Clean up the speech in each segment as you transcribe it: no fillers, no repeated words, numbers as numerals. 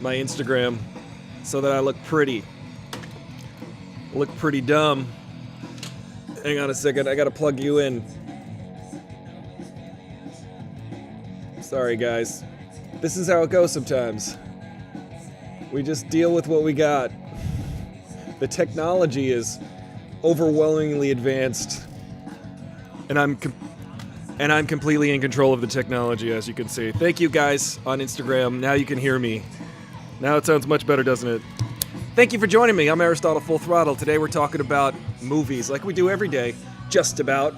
my Instagram so that I look pretty. Look pretty dumb. Hang on a second, I gotta plug you in. Sorry guys. This is how it goes sometimes. We just deal with what we got. The technology is overwhelmingly advanced. And I'm completely in control of the technology, as you can see. Thank you guys on Instagram. Now you can hear me. Now it sounds much better, doesn't it? Thank you for joining me. I'm Aristotle Full Throttle. Today we're talking about movies, like we do every day, just about.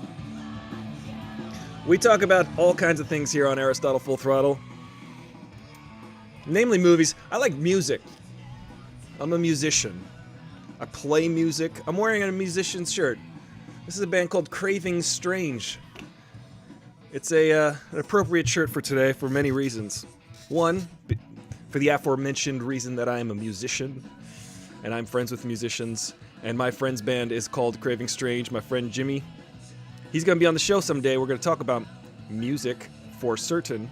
We talk about all kinds of things here on Aristotle Full Throttle. Namely movies. I like music. I'm a musician. I play music. I'm wearing a musician's shirt. This is a band called Craving Strange. It's an appropriate shirt for today for many reasons. One, for the aforementioned reason that I am a musician, and I'm friends with musicians, and my friend's band is called Craving Strange. My friend Jimmy, he's going to be on the show someday. We're going to talk about music for certain.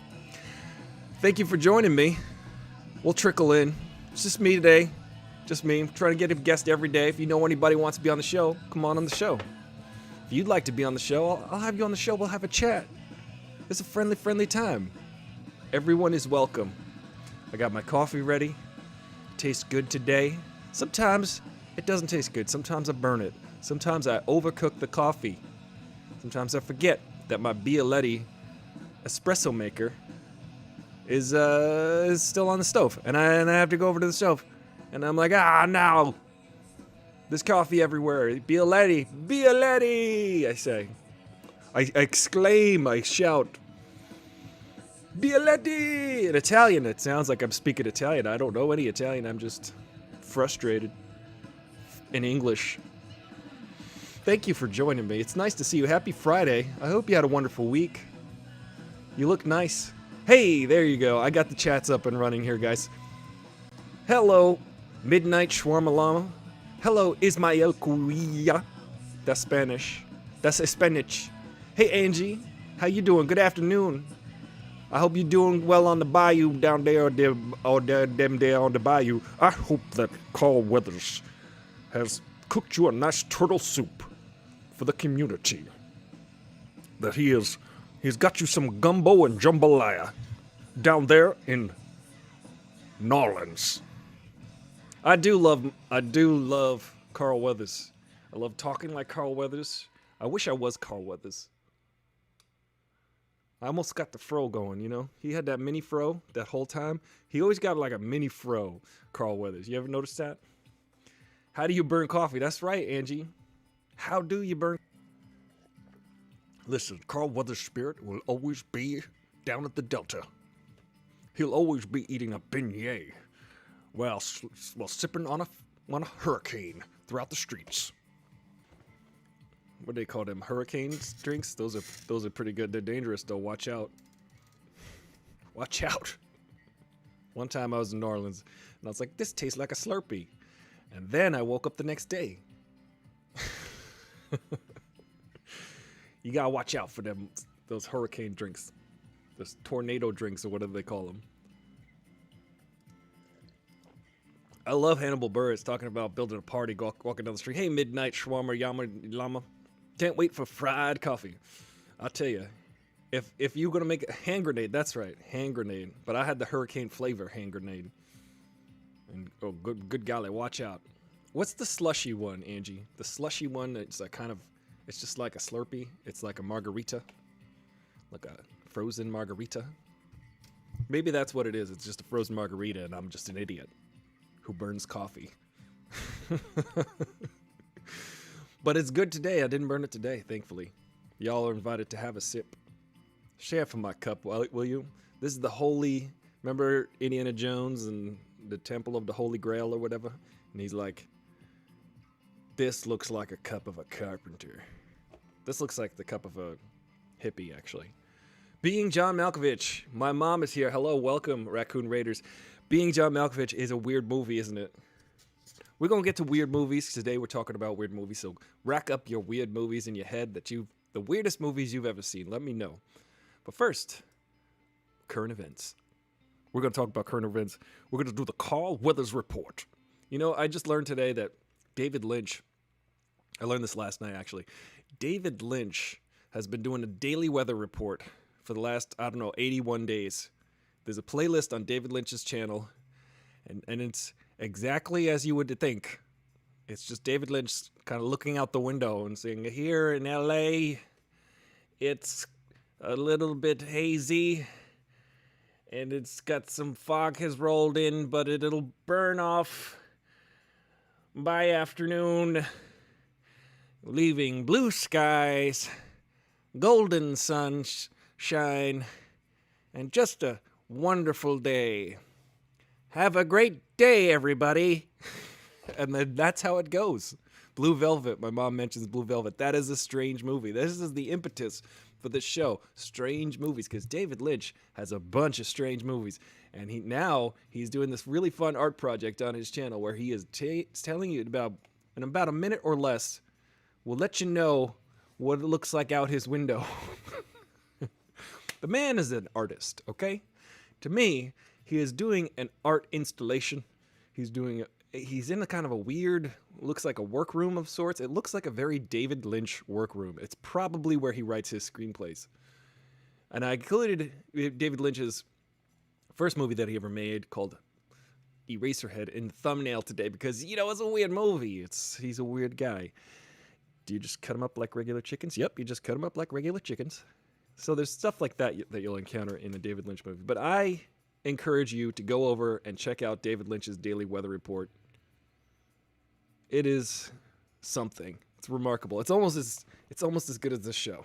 Thank you for joining me. We'll trickle in. It's just me today. Just me. I'm trying to get a guest every day. If you know anybody who wants to be on the show, come on the show. If you'd like to be on the show, I'll have you on the show. We'll have a chat. It's a friendly time. Everyone is welcome. I got my coffee ready. It tastes good today. Sometimes it doesn't taste good. Sometimes I burn it. Sometimes I overcook the coffee. Sometimes I forget that my Bialetti espresso maker is still on the stove. And I have to go over to the stove. And I'm like, no. There's coffee everywhere. Bialetti, I say. I exclaim, I shout. Bialetti! In Italian, it sounds like I'm speaking Italian. I don't know any Italian. I'm just frustrated in English. Thank you for joining me. It's nice to see you. Happy Friday. I hope you had a wonderful week. You look nice. Hey, there you go. I got the chats up and running here, guys. Hello, Midnight Shawarma Llama. Hello, Ismael Cuilla. That's Spanish. That's Spanish. Hey, Angie. How you doing? Good afternoon. I hope you're doing well on the bayou down there, or them there on the bayou. I hope that Carl Weathers has cooked you a nice turtle soup for the community. That he's got you some gumbo and jambalaya down there in New Orleans. I do love Carl Weathers. I love talking like Carl Weathers. I wish I was Carl Weathers. I almost got the fro going, you know? He had that mini fro that whole time. He always got like a mini fro, Carl Weathers. You ever notice that? How do you burn coffee? That's right, Angie. How do you burn? Listen, Carl Weathers' spirit will always be down at the Delta. He'll always be eating a beignet while sipping on a hurricane throughout the streets. What do they call them? Hurricane drinks? Those are pretty good. They're dangerous though. Watch out. Watch out. One time I was in New Orleans and I was like, this tastes like a Slurpee. And then I woke up the next day. You gotta watch out for those hurricane drinks. Those tornado drinks or whatever they call them. I love Hannibal Buress talking about building a party, walking down the street. Hey, Midnight Shawarma Llama. Can't wait for fried coffee. I'll tell you, if you're gonna make a hand grenade, that's right, hand grenade. But I had the hurricane flavor hand grenade. And oh, good golly, watch out. What's the slushy one, Angie? The slushy one. It's like it's just like a Slurpee. It's like a margarita, like a frozen margarita. Maybe that's what it is. It's just a frozen margarita, and I'm just an idiot who burns coffee. But it's good today. I didn't burn it today, thankfully. Y'all are invited to have a sip. Share from my cup, will you? This is the holy... Remember Indiana Jones and the Temple of the Holy Grail or whatever? And he's like, this looks like a cup of a carpenter. This looks like the cup of a hippie, actually. Being John Malkovich. My mom is here. Hello, welcome, Raccoon Raiders. Being John Malkovich is a weird movie, isn't it? We're going to get to weird movies. Today we're talking about weird movies, so rack up your weird movies in your head the weirdest movies you've ever seen. Let me know. But first, current events. We're going to talk about current events. We're going to do the Carl Weathers Report. You know, I just learned today that David Lynch, I learned this last night actually, David Lynch has been doing a daily weather report for the last, 81 days. There's a playlist on David Lynch's channel, and it's exactly as you would think. It's just David Lynch kind of looking out the window and saying, here in LA, it's a little bit hazy, and it's got some fog has rolled in, but it'll burn off by afternoon, leaving blue skies, golden sunshine, and just a wonderful day. Have a great day, everybody. And then that's how it goes. Blue Velvet. My mom mentions Blue Velvet. That is a strange movie. This is the impetus for this show. Strange movies. Because David Lynch has a bunch of strange movies. And he's doing this really fun art project on his channel where he is telling you about, in about a minute or less, will let you know what it looks like out his window. The man is an artist, okay? To me, he is doing an art installation. He's in a kind of a weird, looks like a workroom of sorts. It looks like a very David Lynch workroom. It's probably where he writes his screenplays. And I included David Lynch's first movie that he ever made called Eraserhead in the thumbnail today because, you know, it's a weird movie. He's a weird guy. Do you just cut him up like regular chickens? Yep, you just cut him up like regular chickens. So there's stuff like that you'll encounter in a David Lynch movie. But I encourage you to go over and check out David Lynch's daily weather report. It is something. It's remarkable. It's almost as good as this show.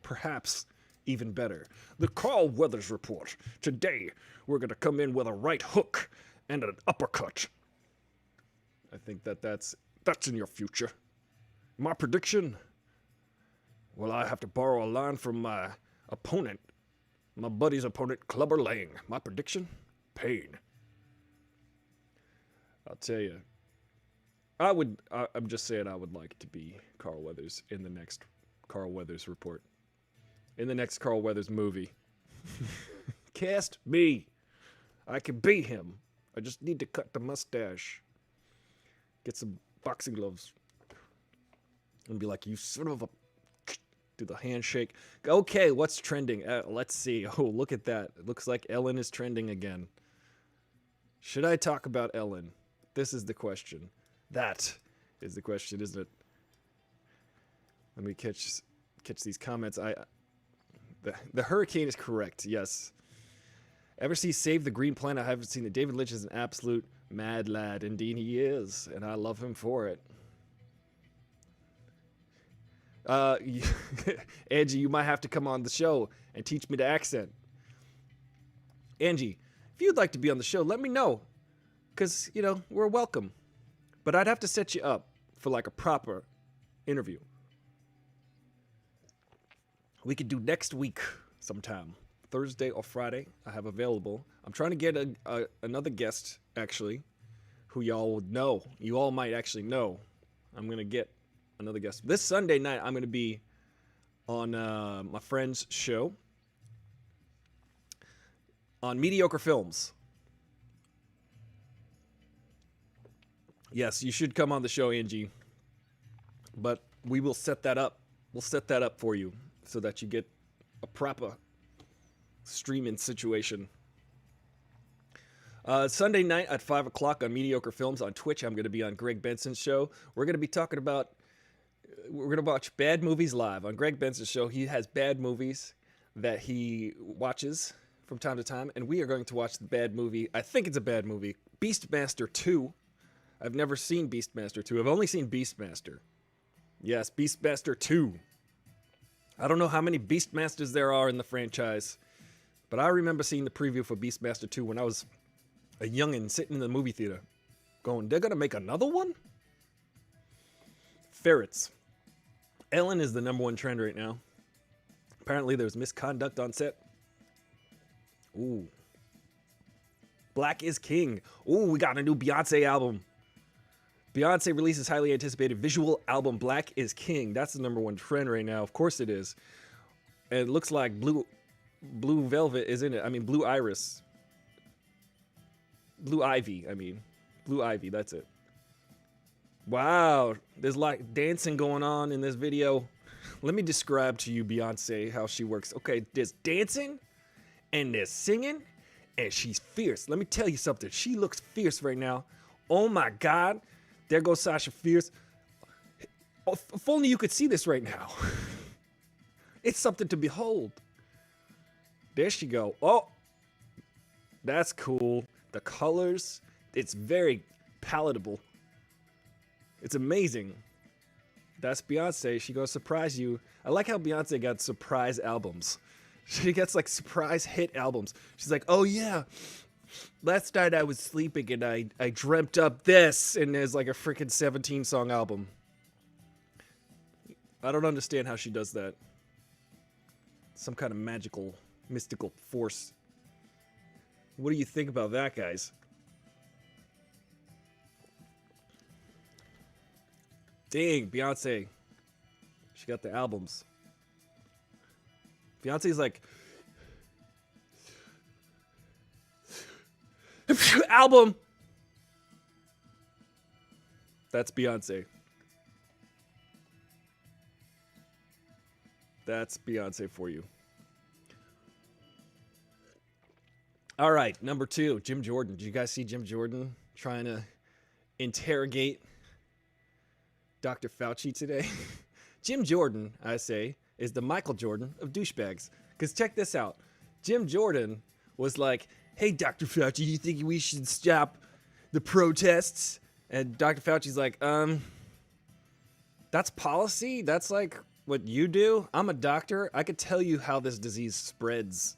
Perhaps even better. The Carl Weathers Report. Today, we're going to come in with a right hook and an uppercut. I think that's in your future. My prediction? Well, I have to borrow a line from my opponent. My buddy's opponent, Clubber Lang. My prediction? Pain. I'll tell you. I'm just saying I would like to be Carl Weathers in the next Carl Weathers report. In the next Carl Weathers movie. Cast me. I can be him. I just need to cut the mustache. Get some boxing gloves. And be like, you son of a... Do the handshake. Okay, what's trending? Let's see. Oh, look at that. It looks like Ellen is trending again. Should I talk about Ellen? This is the question. That is the question, isn't it? Let me catch these comments. The hurricane is correct. Yes. Ever see Save the Green Planet? I haven't seen it. David Lynch is an absolute mad lad. Indeed, he is, and I love him for it. Angie, you might have to come on the show and teach me the accent. Angie, if you'd like to be on the show, let me know. Because, you know, we're welcome. But I'd have to set you up for like a proper interview. We could do next week sometime. Thursday or Friday, I have available. I'm trying to get another guest, actually, who y'all would know. You all might actually know. I'm going to get another guest. This Sunday night, I'm going to be on my friend's show on Mediocre Films. Yes, you should come on the show, Angie. But we will set that up. We'll set that up for you so that you get a proper streaming situation. Sunday night at 5 o'clock on Mediocre Films on Twitch, I'm going to be on Greg Benson's show. We're going to be talking about... We're going to watch bad movies live. On Greg Benson's show, he has bad movies that he watches from time to time, and we are going to watch the bad movie. I think it's a bad movie. Beastmaster 2. I've never seen Beastmaster 2. I've only seen Beastmaster. Yes, Beastmaster 2. I don't know how many Beastmasters there are in the franchise, but I remember seeing the preview for Beastmaster 2 when I was a youngin' sitting in the movie theater going, they're going to make another one? Ferrets. Ellen is the #1 trend right now. Apparently there's misconduct on set. Ooh. Black is King. Ooh, we got a new Beyonce album. Beyonce releases highly anticipated visual album Black is King. That's the #1 trend right now. Of course it is. And it looks like Blue Velvet is in it. I mean, Blue Iris. Blue Ivy, I mean. Blue Ivy, that's it. Wow, there's like dancing going on in this video. Let me describe to you Beyonce how she works. Okay, there's dancing and there's singing and she's fierce. Let me tell you something. She looks fierce right now. Oh my God. There goes Sasha Fierce. If only you could see this right now. It's something to behold. There she go. Oh, that's cool. The colors, it's very palatable. It's amazing. That's Beyonce. She gonna surprise you. I like how Beyonce got surprise albums. She gets like surprise hit albums. She's like, oh yeah, last night I was sleeping and I dreamt up this, and there's like a freaking 17 song album. I don't understand how she does that. Some kind of magical, mystical force. What do you think about that, guys? Dang, Beyonce. She got the albums. Beyonce's like, album. That's Beyonce. That's Beyonce for you. All right, number 2, Jim Jordan. Did you guys see Jim Jordan trying to interrogate Dr. Fauci today? Jim Jordan, I say, is the Michael Jordan of douchebags. Because check this out. Jim Jordan was like, hey, Dr. Fauci, do you think we should stop the protests? And Dr. Fauci's like, that's policy? That's like what you do? I'm a doctor. I could tell you how this disease spreads.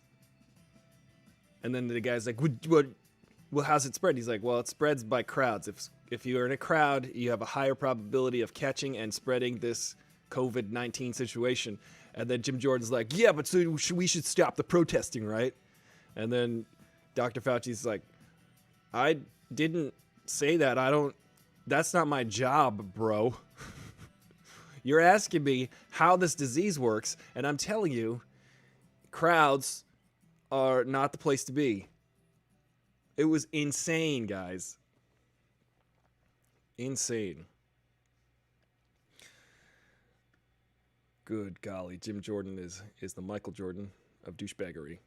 And then the guy's like, well, how's it spread? He's like, well, it spreads by crowds. If you're in a crowd, you have a higher probability of catching and spreading this COVID-19 situation. And then Jim Jordan's like, yeah, but so we should stop the protesting, right? And then Dr. Fauci's like, I didn't say that. That's not my job, bro. You're asking me how this disease works, and I'm telling you, crowds are not the place to be. It was insane, guys. Insane. Good golly, Jim Jordan is the Michael Jordan of douchebaggery.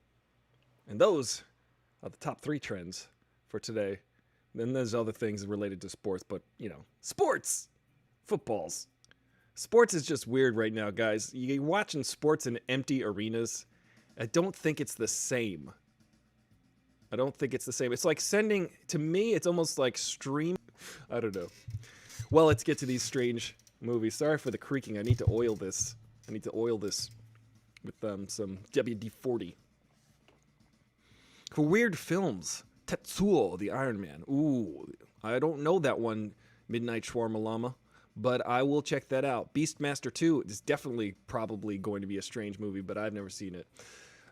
And those are the top 3 trends for today. Then there's other things related to sports, but, you know, sports! Footballs. Sports is just weird right now, guys. You're watching sports in empty arenas. I don't think it's the same. I don't think it's the same. It's like sending, to me, it's almost like stream. I don't know. Well, let's get to these strange movies. Sorry for the creaking. I need to oil this. With some WD-40. For weird films, Tetsuo, the Iron Man. Ooh, I don't know that one, Midnight Shawarma Llama, but I will check that out. Beastmaster 2 is definitely probably going to be a strange movie, but I've never seen it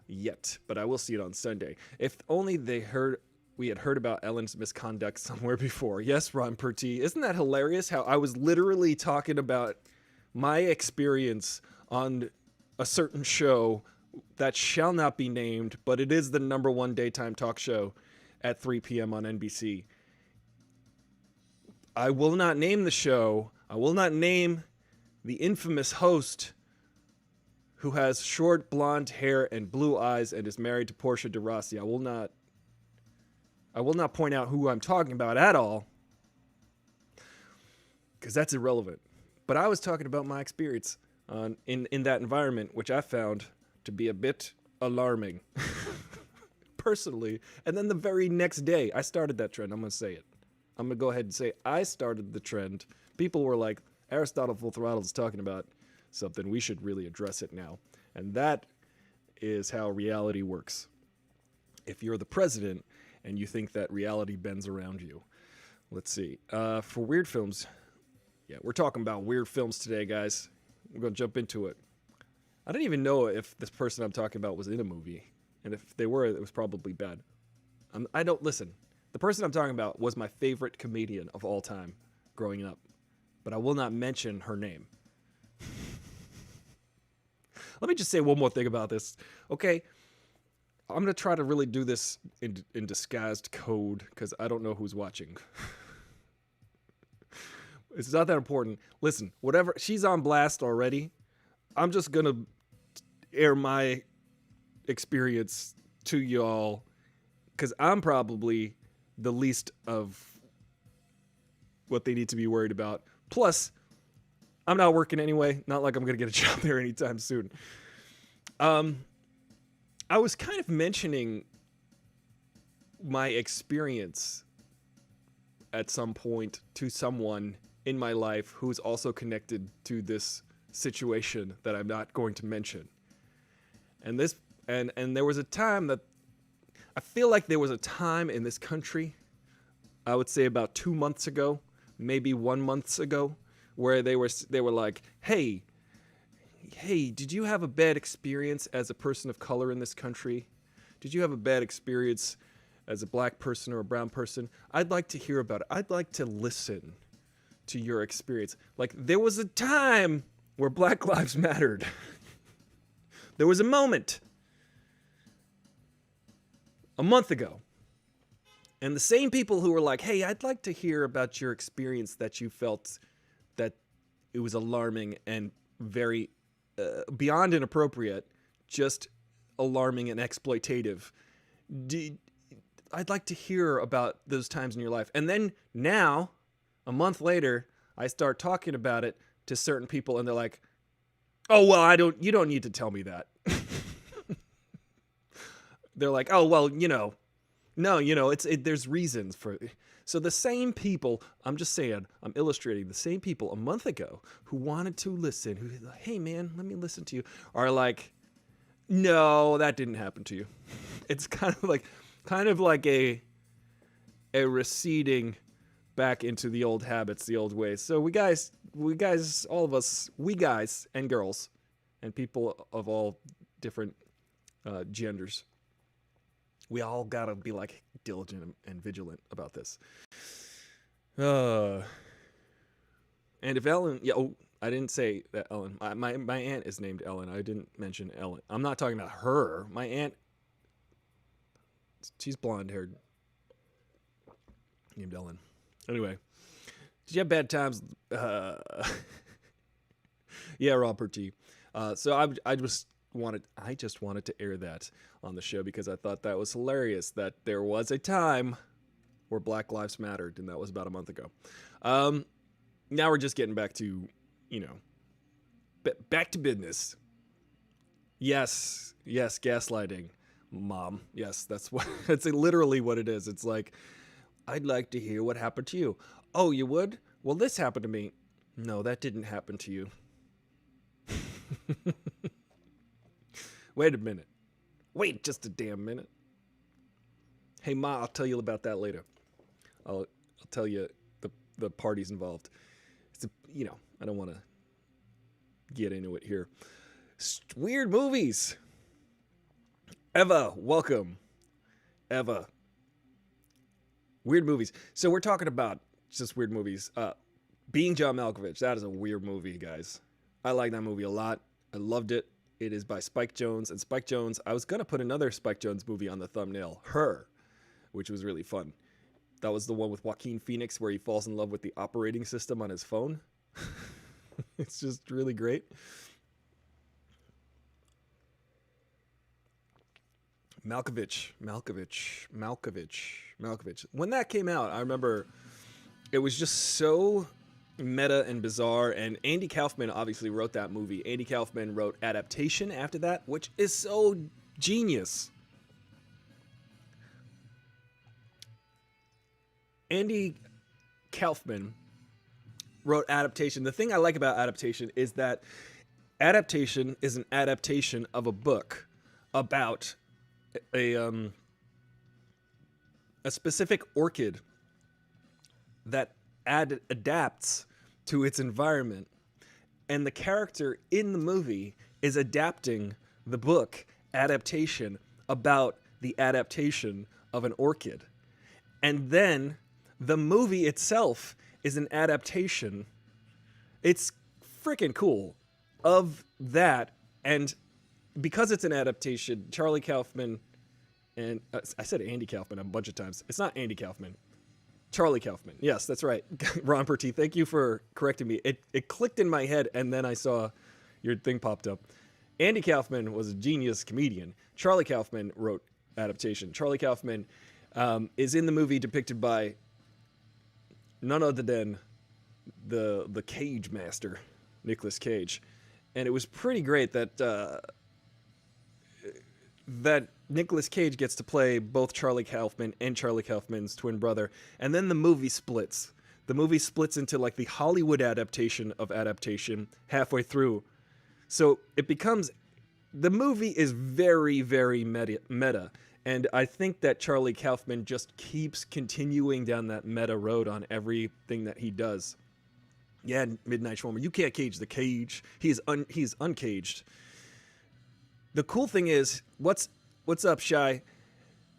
yet. But I will see it on Sunday. If only we had heard about Ellen's misconduct somewhere before. Yes, Ron Perty. Isn't that hilarious how I was literally talking about my experience on a certain show that shall not be named, but it is the #1 daytime talk show at 3 p.m. on NBC. I will not name the show. I will not name the infamous host who has short blonde hair and blue eyes and is married to Portia de Rossi. I will not point out who I'm talking about at all, because that's irrelevant. But I was talking about my experience in that environment, which I found to be a bit alarming, personally. And then the very next day, I started that trend. I'm going to say it. I'm going to go ahead and say I started the trend. People were like, Aristotle Full Throttle is talking about something. We should really address it now. And that is how reality works. If you're the president and you think that reality bends around you. Let's see. For weird films, yeah, we're talking about weird films today, guys. We're going to jump into it. I don't even know if this person I'm talking about was in a movie. And if they were, it was probably bad. I don't listen. The person I'm talking about was my favorite comedian of all time growing up. But I will not mention her name. Let me just say one more thing about this. Okay, I'm going to try to really do this in disguised code because I don't know who's watching. It's not that important. Listen, whatever. She's on blast already. I'm just going to air my experience to y'all because I'm probably the least of what they need to be worried about. Plus, I'm not working anyway. Not like I'm going to get a job there anytime soon. I was kind of mentioning my experience at some point to someone in my life who's also connected to this situation that I'm not going to mention. And there was a time that I feel like there was a time in this country, I would say about 2 months ago, maybe 1 month ago, where they were like, hey, did you have a bad experience as a person of color in this country? Did you have a bad experience as a black person or a brown person? I'd like to hear about it. I'd like to listen to your experience. Like, there was a time where Black Lives mattered. There was a moment a month ago. And the same people who were like, hey, I'd like to hear about your experience that you felt that it was alarming and very beyond inappropriate, just alarming and exploitative. I'd like to hear about those times in your life. And then now, a month later, I start talking about it to certain people and they're like, oh, well, you don't need to tell me that. They're like, oh, well, no, there's reasons for it. So the same people, I'm just saying, I'm illustrating the same people a month ago who wanted to listen, who like, hey man, let me listen to you, are like, no, that didn't happen to you. It's kind of like a receding back into the old habits, the old ways. So we guys, all of us, we guys and girls and people of all different genders, we all gotta be like diligent and vigilant about this. And if Ellen, I didn't say that Ellen. My aunt is named Ellen. I didn't mention Ellen. I'm not talking about her. My aunt, she's blonde-haired, named Ellen. Anyway, did you have bad times? Yeah, Robert T. So I just wanted to air that on the show because I thought that was hilarious that there was a time where Black Lives mattered, and that was about a month ago. Now we're just getting back to, back to business. Yes, gaslighting, Mom. Yes, that's literally what it is. It's like, I'd like to hear what happened to you. Oh, you would? Well, this happened to me. No, that didn't happen to you. Wait a minute. Wait just a damn minute. Hey, Ma, I'll tell you about that later. I'll tell you the parties involved. It's I don't want to get into it here. Weird movies. Eva, welcome. Eva. Weird movies. So we're talking about just weird movies. Being John Malkovich. That is a weird movie, guys. I like that movie a lot. I loved it. It is by Spike Jonze. And Spike Jonze, I was going to put another Spike Jonze movie on the thumbnail, Her, which was really fun. That was the one with Joaquin Phoenix where he falls in love with the operating system on his phone. It's just really great. Malkovich. When that came out, I remember it was just so meta and bizarre, and Andy Kaufman obviously wrote that movie. Andy Kaufman wrote Adaptation after that, which is so genius. Andy Kaufman wrote Adaptation. The thing I like about Adaptation is that Adaptation is an adaptation of a book about a specific orchid that adapts to its environment, and the character in the movie is adapting the book Adaptation about the adaptation of an orchid. And then the movie itself is an adaptation. It's freaking cool of that. And because it's an adaptation, Charlie Kaufman And I said Andy Kaufman a bunch of times. It's not Andy Kaufman. Charlie Kaufman. Yes, that's right. Ron Perty, thank you for correcting me. It clicked in my head, and then I saw your thing popped up. Andy Kaufman was a genius comedian. Charlie Kaufman wrote adaptation. Charlie Kaufman is in the movie depicted by none other than the Cage Master, Nicolas Cage. And it was pretty great that that Nicolas Cage gets to play both Charlie Kaufman and Charlie Kaufman's twin brother. And then the movie splits. The movie splits into like the Hollywood adaptation of adaptation halfway through. So it becomes, the movie is very, very meta. And I think that Charlie Kaufman just keeps continuing down that meta road on everything that he does. Yeah, Midnight Shawarma, you can't cage the cage. He's uncaged. The cool thing is, what's up, Shy,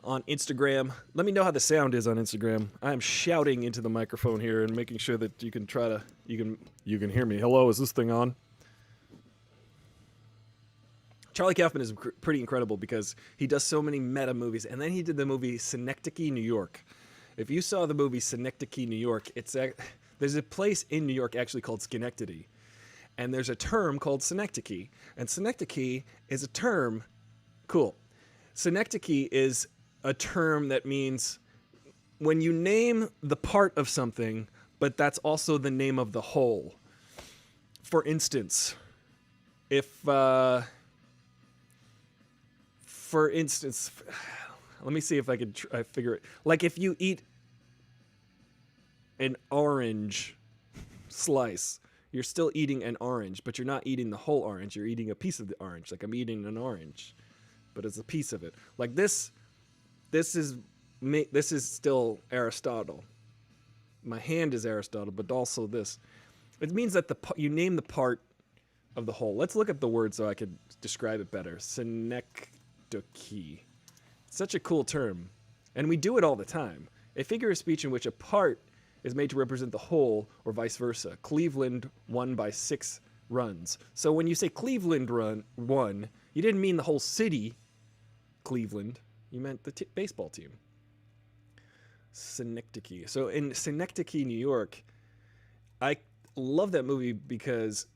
on Instagram? Let me know how the sound is on Instagram. I am shouting into the microphone here and making sure that you can hear me. Hello, is this thing on? Charlie Kaufman is pretty incredible because he does so many meta movies, and then he did the movie Synecdoche, New York. If you saw the movie Synecdoche, New York, there's a place in New York actually called Schenectady. And there's a term called Synecdoche. And Synecdoche is a term... Cool. Synecdoche is a term that means when you name the part of something, but that's also the name of the whole. For instance, let me see if I could figure it. Like if you eat an orange slice, you're still eating an orange, but you're not eating the whole orange. You're eating a piece of the orange. Like I'm eating an orange, but it's a piece of it. Like this is still Aristotle. My hand is Aristotle, but also this. It means that you name the part of the whole. Let's look at the word so I could describe it better. Synecdoche. Such a cool term. And we do it all the time. A figure of speech in which a part is made to represent the whole, or vice versa. Cleveland won by 6 runs. So when you say Cleveland won, you didn't mean the whole city, Cleveland. You meant the baseball team. Synecdoche. So in Synecdoche, New York, I love that movie because,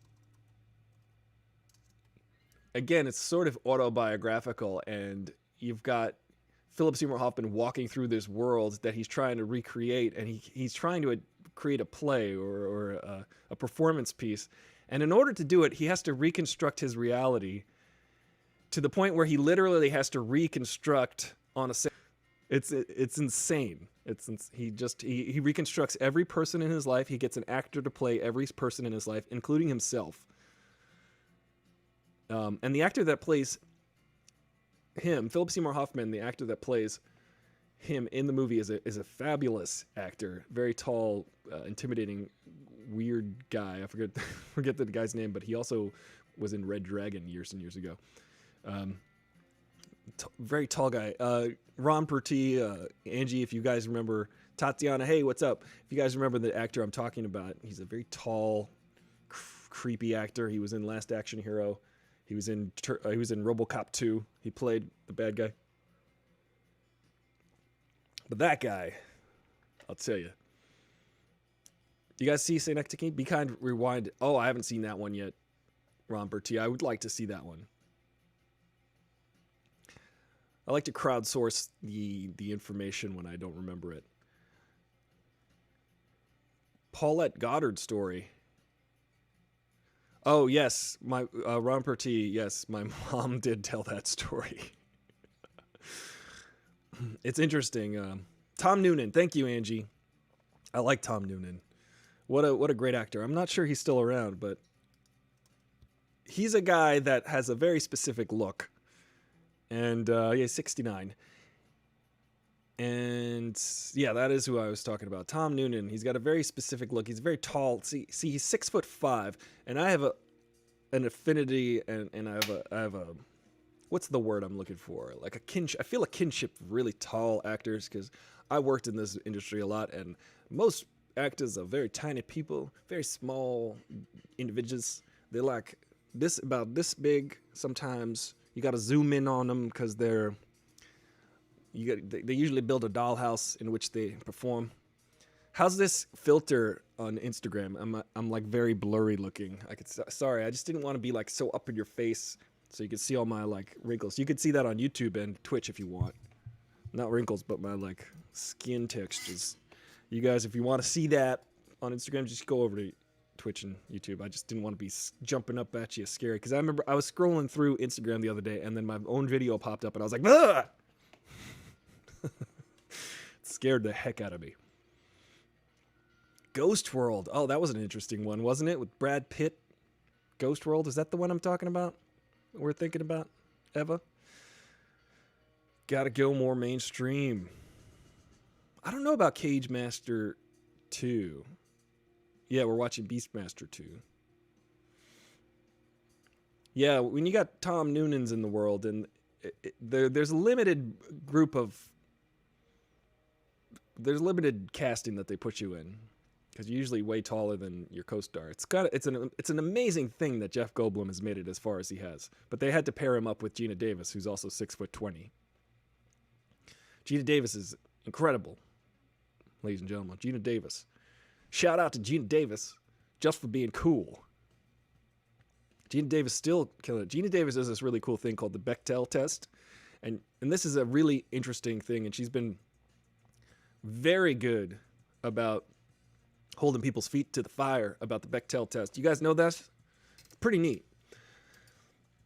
again, it's sort of autobiographical, and you've got Philip Seymour Hoffman walking through this world that he's trying to recreate, and he's trying to create a play or a performance piece. And in order to do it, he has to reconstruct his reality to the point where he literally has to reconstruct on a set. It's insane. He reconstructs every person in his life. He gets an actor to play every person in his life, including himself. And the actor that plays him, Philip Seymour Hoffman, the actor that plays him in the movie, is a fabulous actor. Very tall, intimidating, weird guy. I forget the guy's name, but he also was in Red Dragon years and years ago. Very tall guy. Ron Perty, Angie, if you guys remember. Tatiana, hey, what's up? If you guys remember the actor I'm talking about, he's a very tall, creepy actor. He was in Last Action Hero. He was in RoboCop 2. He played the bad guy. But that guy, I'll tell you. You guys see Synecdoche? Be Kind, Rewind. Oh, I haven't seen that one yet, Ron Perty. I would like to see that one. I like to crowdsource the information when I don't remember it. Paulette Goddard story. Oh, yes, my Ron Perty, yes, my mom did tell that story. It's interesting. Tom Noonan, thank you, Angie. I like Tom Noonan. What a great actor. I'm not sure he's still around, but he's a guy that has a very specific look. And he's 69. And yeah, that is who I was talking about. Tom Noonan. He's got a very specific look. He's very tall. See, he's 6'5", and I have an affinity, and I have a what's the word I'm looking for? Like a kinship. I feel a kinship with really tall actors because I worked in this industry a lot, and most actors are very tiny people, very small individuals. They're like about this big. Sometimes you got to zoom in on them because they're They usually build a dollhouse in which they perform. How's this filter on Instagram? I'm like very blurry looking. Sorry, I just didn't want to be like so up in your face so you could see all my like wrinkles. You could see that on YouTube and Twitch if you want. Not wrinkles, but my like skin textures. You guys, if you want to see that on Instagram, just go over to Twitch and YouTube. I just didn't want to be jumping up at you scary, because I remember I was scrolling through Instagram the other day and then my own video popped up and I was like, ugh! It scared the heck out of me. Ghost World. Oh, that was an interesting one, wasn't it? With Brad Pitt. Ghost World. Is that the one I'm talking about? We're thinking about? Eva? Gotta go more mainstream. I don't know about Cage Master 2. Yeah, we're watching Beastmaster 2. Yeah, when you got Tom Noonan's in the world, and there's a limited group of... There's limited casting that they put you in, because you're usually way taller than your co-star. It's an amazing thing that Jeff Goldblum has made it as far as he has. But they had to pair him up with Gina Davis, who's also 6'20". Gina Davis is incredible, ladies and gentlemen. Gina Davis. Shout out to Gina Davis just for being cool. Gina Davis still killing it. Gina Davis does this really cool thing called the Bechdel test. And this is a really interesting thing, and she's been very good about holding people's feet to the fire about the Bechdel test. You guys know that? It's pretty neat.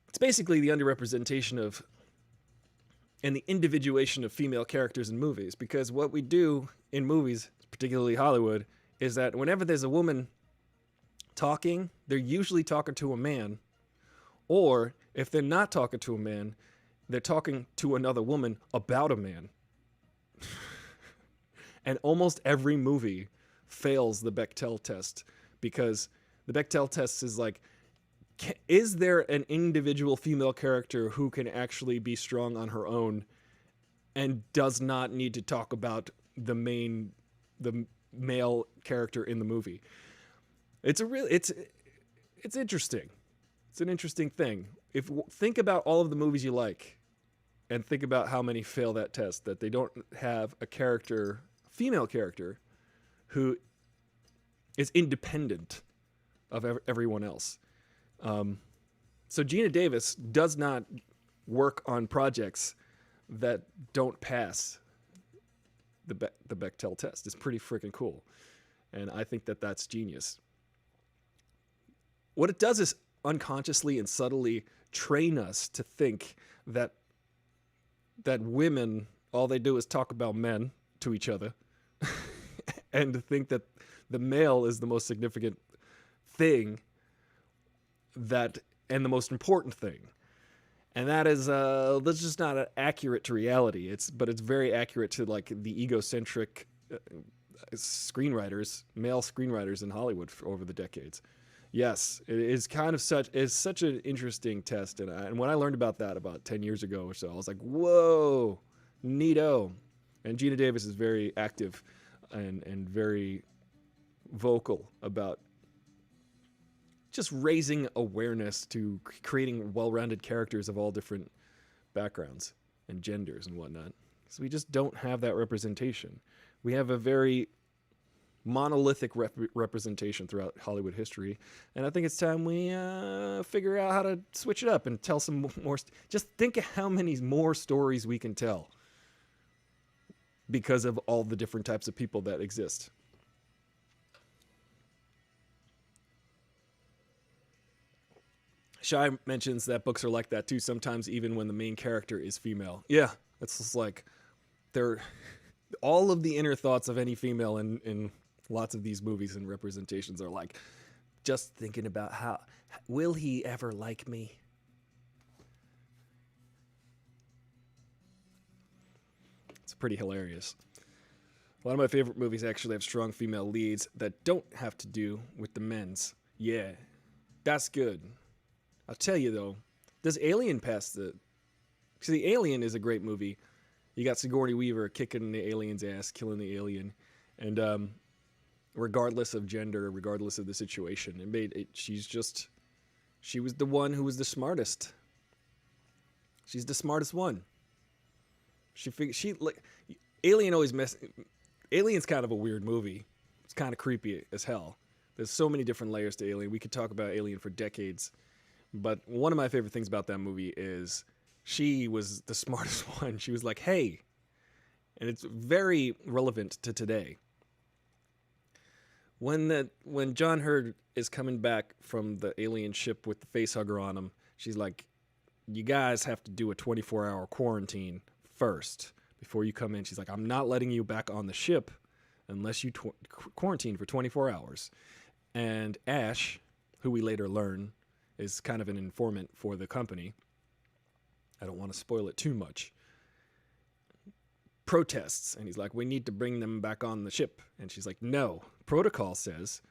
It's basically the underrepresentation of and the individuation of female characters in movies, because what we do in movies, particularly Hollywood, is that whenever there's a woman talking, they're usually talking to a man, or if they're not talking to a man, they're talking to another woman about a man. And almost every movie fails the Bechdel test, because the Bechdel test is like, is there an individual female character who can actually be strong on her own and does not need to talk about the male character in the movie? It's interesting. It's an interesting thing. Think about all of the movies you like and think about how many fail that test, that they don't have a character, female character, who is independent of everyone else. So Gina Davis does not work on projects that don't pass the Bechdel test. It's pretty freaking cool. And I think that that's genius. What it does is unconsciously and subtly train us to think that women, all they do is talk about men to each other and to think that the male is the most significant thing and the most important thing. And that is that's just not accurate to reality. But it's very accurate to like the egocentric screenwriters, male screenwriters in Hollywood over the decades. Yes, it is kind of such an interesting test. And when I learned about that about 10 years ago or so, I was like, whoa, neato. And Gina Davis is very active and very vocal about just raising awareness to creating well-rounded characters of all different backgrounds and genders and whatnot. So we just don't have that representation. We have a very monolithic representation throughout Hollywood history, and I think it's time we figure out how to switch it up and tell some more. Just think of how many more stories we can tell because of all the different types of people that exist. Shai mentions that books are like that too, sometimes even when the main character is female. Yeah, it's just like all of the inner thoughts of any female in lots of these movies and representations are like, just thinking about how, will he ever like me? It's pretty hilarious. A lot of my favorite movies actually have strong female leads that don't have to do with the men's. Yeah, that's good. I'll tell you though, does Alien pass the... See, the Alien is a great movie. You got Sigourney Weaver kicking the alien's ass, killing the alien. And regardless of gender, regardless of the situation, she was the one who was the smartest. She's the smartest one. Alien always Alien's kind of a weird movie. It's kind of creepy as hell. There's so many different layers to Alien. We could talk about Alien for decades. But one of my favorite things about that movie is she was the smartest one. She was like, hey, and it's very relevant to today. When John Hurd is coming back from the alien ship with the facehugger on him, she's like, you guys have to do a 24-hour quarantine first before you come in. She's like, I'm not letting you back on the ship unless you quarantine for 24 hours. And Ash, who we later learn is kind of an informant for the company, I don't want to spoil it too much, protests. And he's like, we need to bring them back on the ship. And she's like, no, protocol says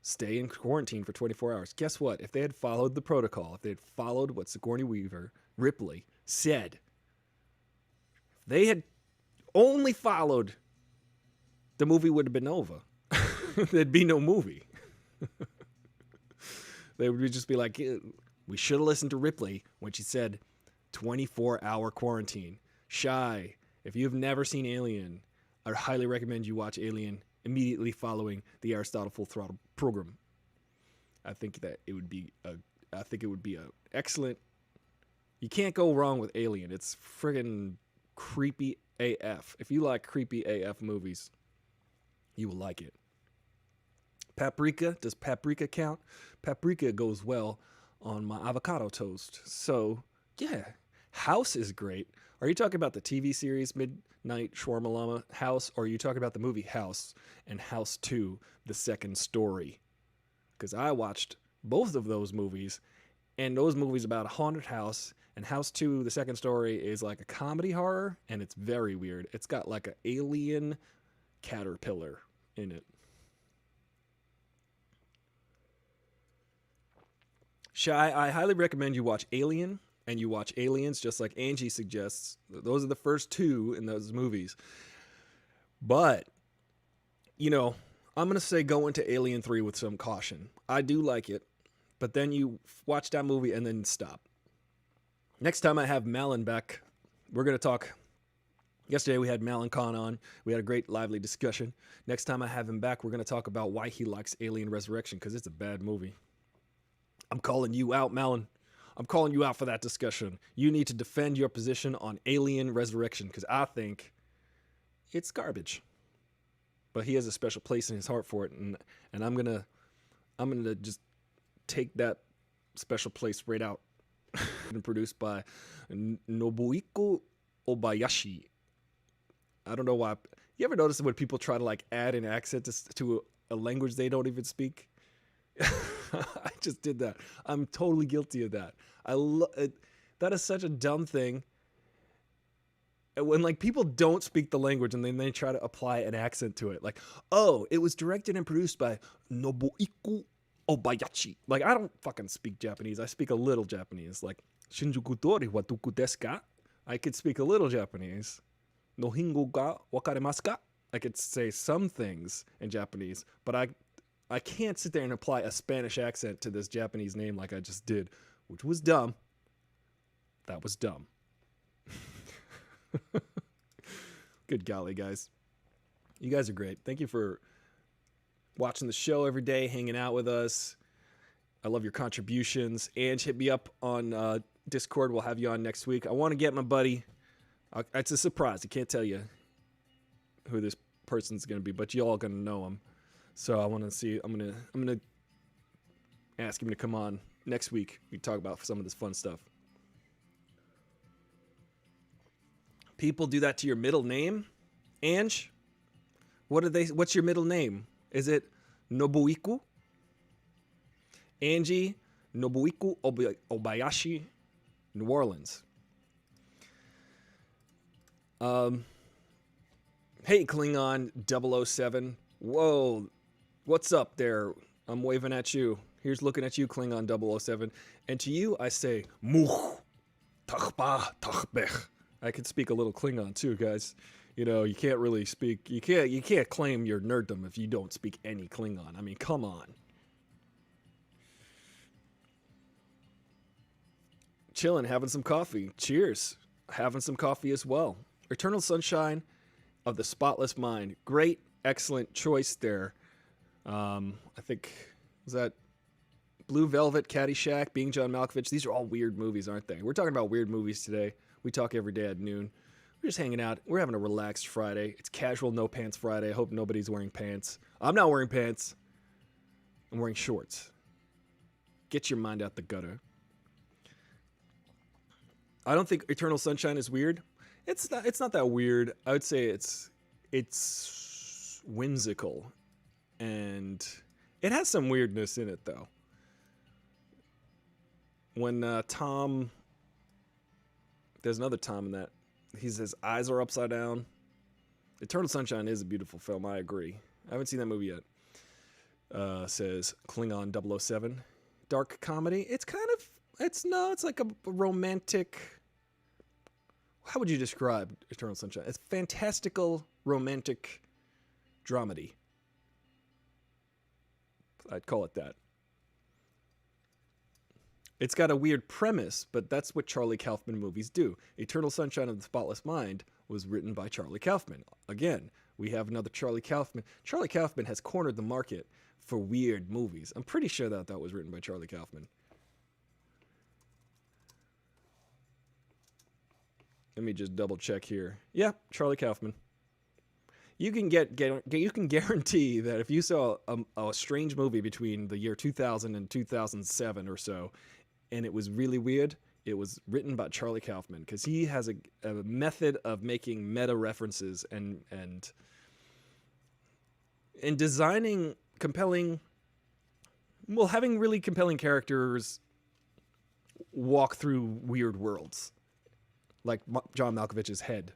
stay in quarantine for 24 hours. Guess what? If they had followed the protocol, if they had followed what Sigourney Weaver, Ripley, said, if they had only followed, the movie would have been over. There'd be no movie. They would just be like, we should have listened to Ripley when she said 24-hour quarantine. Shy, if you've never seen Alien, I highly recommend you watch Alien immediately following the Aristotle Full Throttle program. I think it would be a excellent. You can't go wrong with Alien. It's friggin' creepy AF. If you like creepy AF movies, you will like it. Paprika, does paprika count? Paprika goes well on my avocado toast. So, yeah, House is great. Are you talking about the TV series Midnight Shawarma House, or are you talking about the movie House and House 2, The Second Story? Because I watched both of those movies, and those movies about a haunted house, and House 2, The Second Story is like a comedy horror, and it's very weird. It's got like an alien caterpillar in it. Shy, I highly recommend you watch Alien and you watch Aliens, just like Angie suggests. Those are the first two in those movies. But, you know, I'm going to say go into Alien 3 with some caution. I do like it, but then you watch that movie and then stop. Next time I have Malin back, we're going to talk. Yesterday we had Malin Khan on. We had a great lively discussion. Next time I have him back, we're going to talk about why he likes Alien Resurrection, because it's a bad movie. I'm calling you out, Malin. I'm calling you out for that discussion. You need to defend your position on Alien Resurrection, because I think it's garbage. But he has a special place in his heart for it, and I'm gonna just take that special place right out. And produced by Nobuhiko Obayashi. I don't know why. You ever notice when people try to like add an accent to a language they don't even speak? I just did that. I'm totally guilty of that. That is such a dumb thing. When like people don't speak the language and then they try to apply an accent to it, like, oh, it was directed and produced by Nobuhiko Obayashi. Like, I don't fucking speak Japanese. I speak a little Japanese. Like, Shinjuku tori wa doku desu ka? I could speak a little Japanese. No hingo ga wakarimasu ka? I could say some things in Japanese, but I can't sit there and apply a Spanish accent to this Japanese name like I just did, which was dumb. That was dumb. Good golly, guys. You guys are great. Thank you for watching the show every day, hanging out with us. I love your contributions. And hit me up on Discord. We'll have you on next week. I want to get my buddy. It's a surprise. I can't tell you who this person's going to be, but you all going to know him. So I want to see. I'm gonna ask him to come on next week. We talk about some of this fun stuff. People do that to your middle name, Ange. What's your middle name? Is it Nobuhiko? Angie Nobuhiko Obayashi, New Orleans. Hey, Klingon 007. Whoa. What's up there? I'm waving at you. Here's looking at you, Klingon 007. And to you, I say, Much Tachba Tachbech. I can speak a little Klingon too, guys. You know, you can't really speak. You can't claim your nerddom if you don't speak any Klingon. I mean, come on. Chilling, having some coffee. Cheers. Having some coffee as well. Eternal Sunshine of the Spotless Mind. Great, excellent choice there. I think, was that Blue Velvet, Caddyshack, Being John Malkovich? These are all weird movies, aren't they? We're talking about weird movies today. We talk every day at noon. We're just hanging out. We're having a relaxed Friday. It's casual, no pants Friday. I hope nobody's wearing pants. I'm not wearing pants. I'm wearing shorts. Get your mind out the gutter. I don't think Eternal Sunshine is weird. It's not that weird. I would say it's whimsical, and it has some weirdness in it though. When Tom, there's another Tom in that. His eyes are upside down. Eternal Sunshine is a beautiful film. I agree. I haven't seen that movie yet. Says Klingon 007. Dark comedy. It's like a romantic. How would you describe Eternal Sunshine? It's fantastical romantic dramedy. I'd call it that. It's got a weird premise, but that's what Charlie Kaufman movies do. Eternal Sunshine of the Spotless Mind was written by Charlie Kaufman. Again, we have another Charlie Kaufman. Charlie Kaufman has cornered the market for weird movies. I'm pretty sure that was written by Charlie Kaufman. Let me just double check here. Yeah, Charlie Kaufman. You can you can guarantee that if you saw a strange movie between the year 2000 and 2007 or so, and it was really weird, it was written by Charlie Kaufman, because he has a method of making meta references and designing compelling, well, having really compelling characters walk through weird worlds, like John Malkovich's head.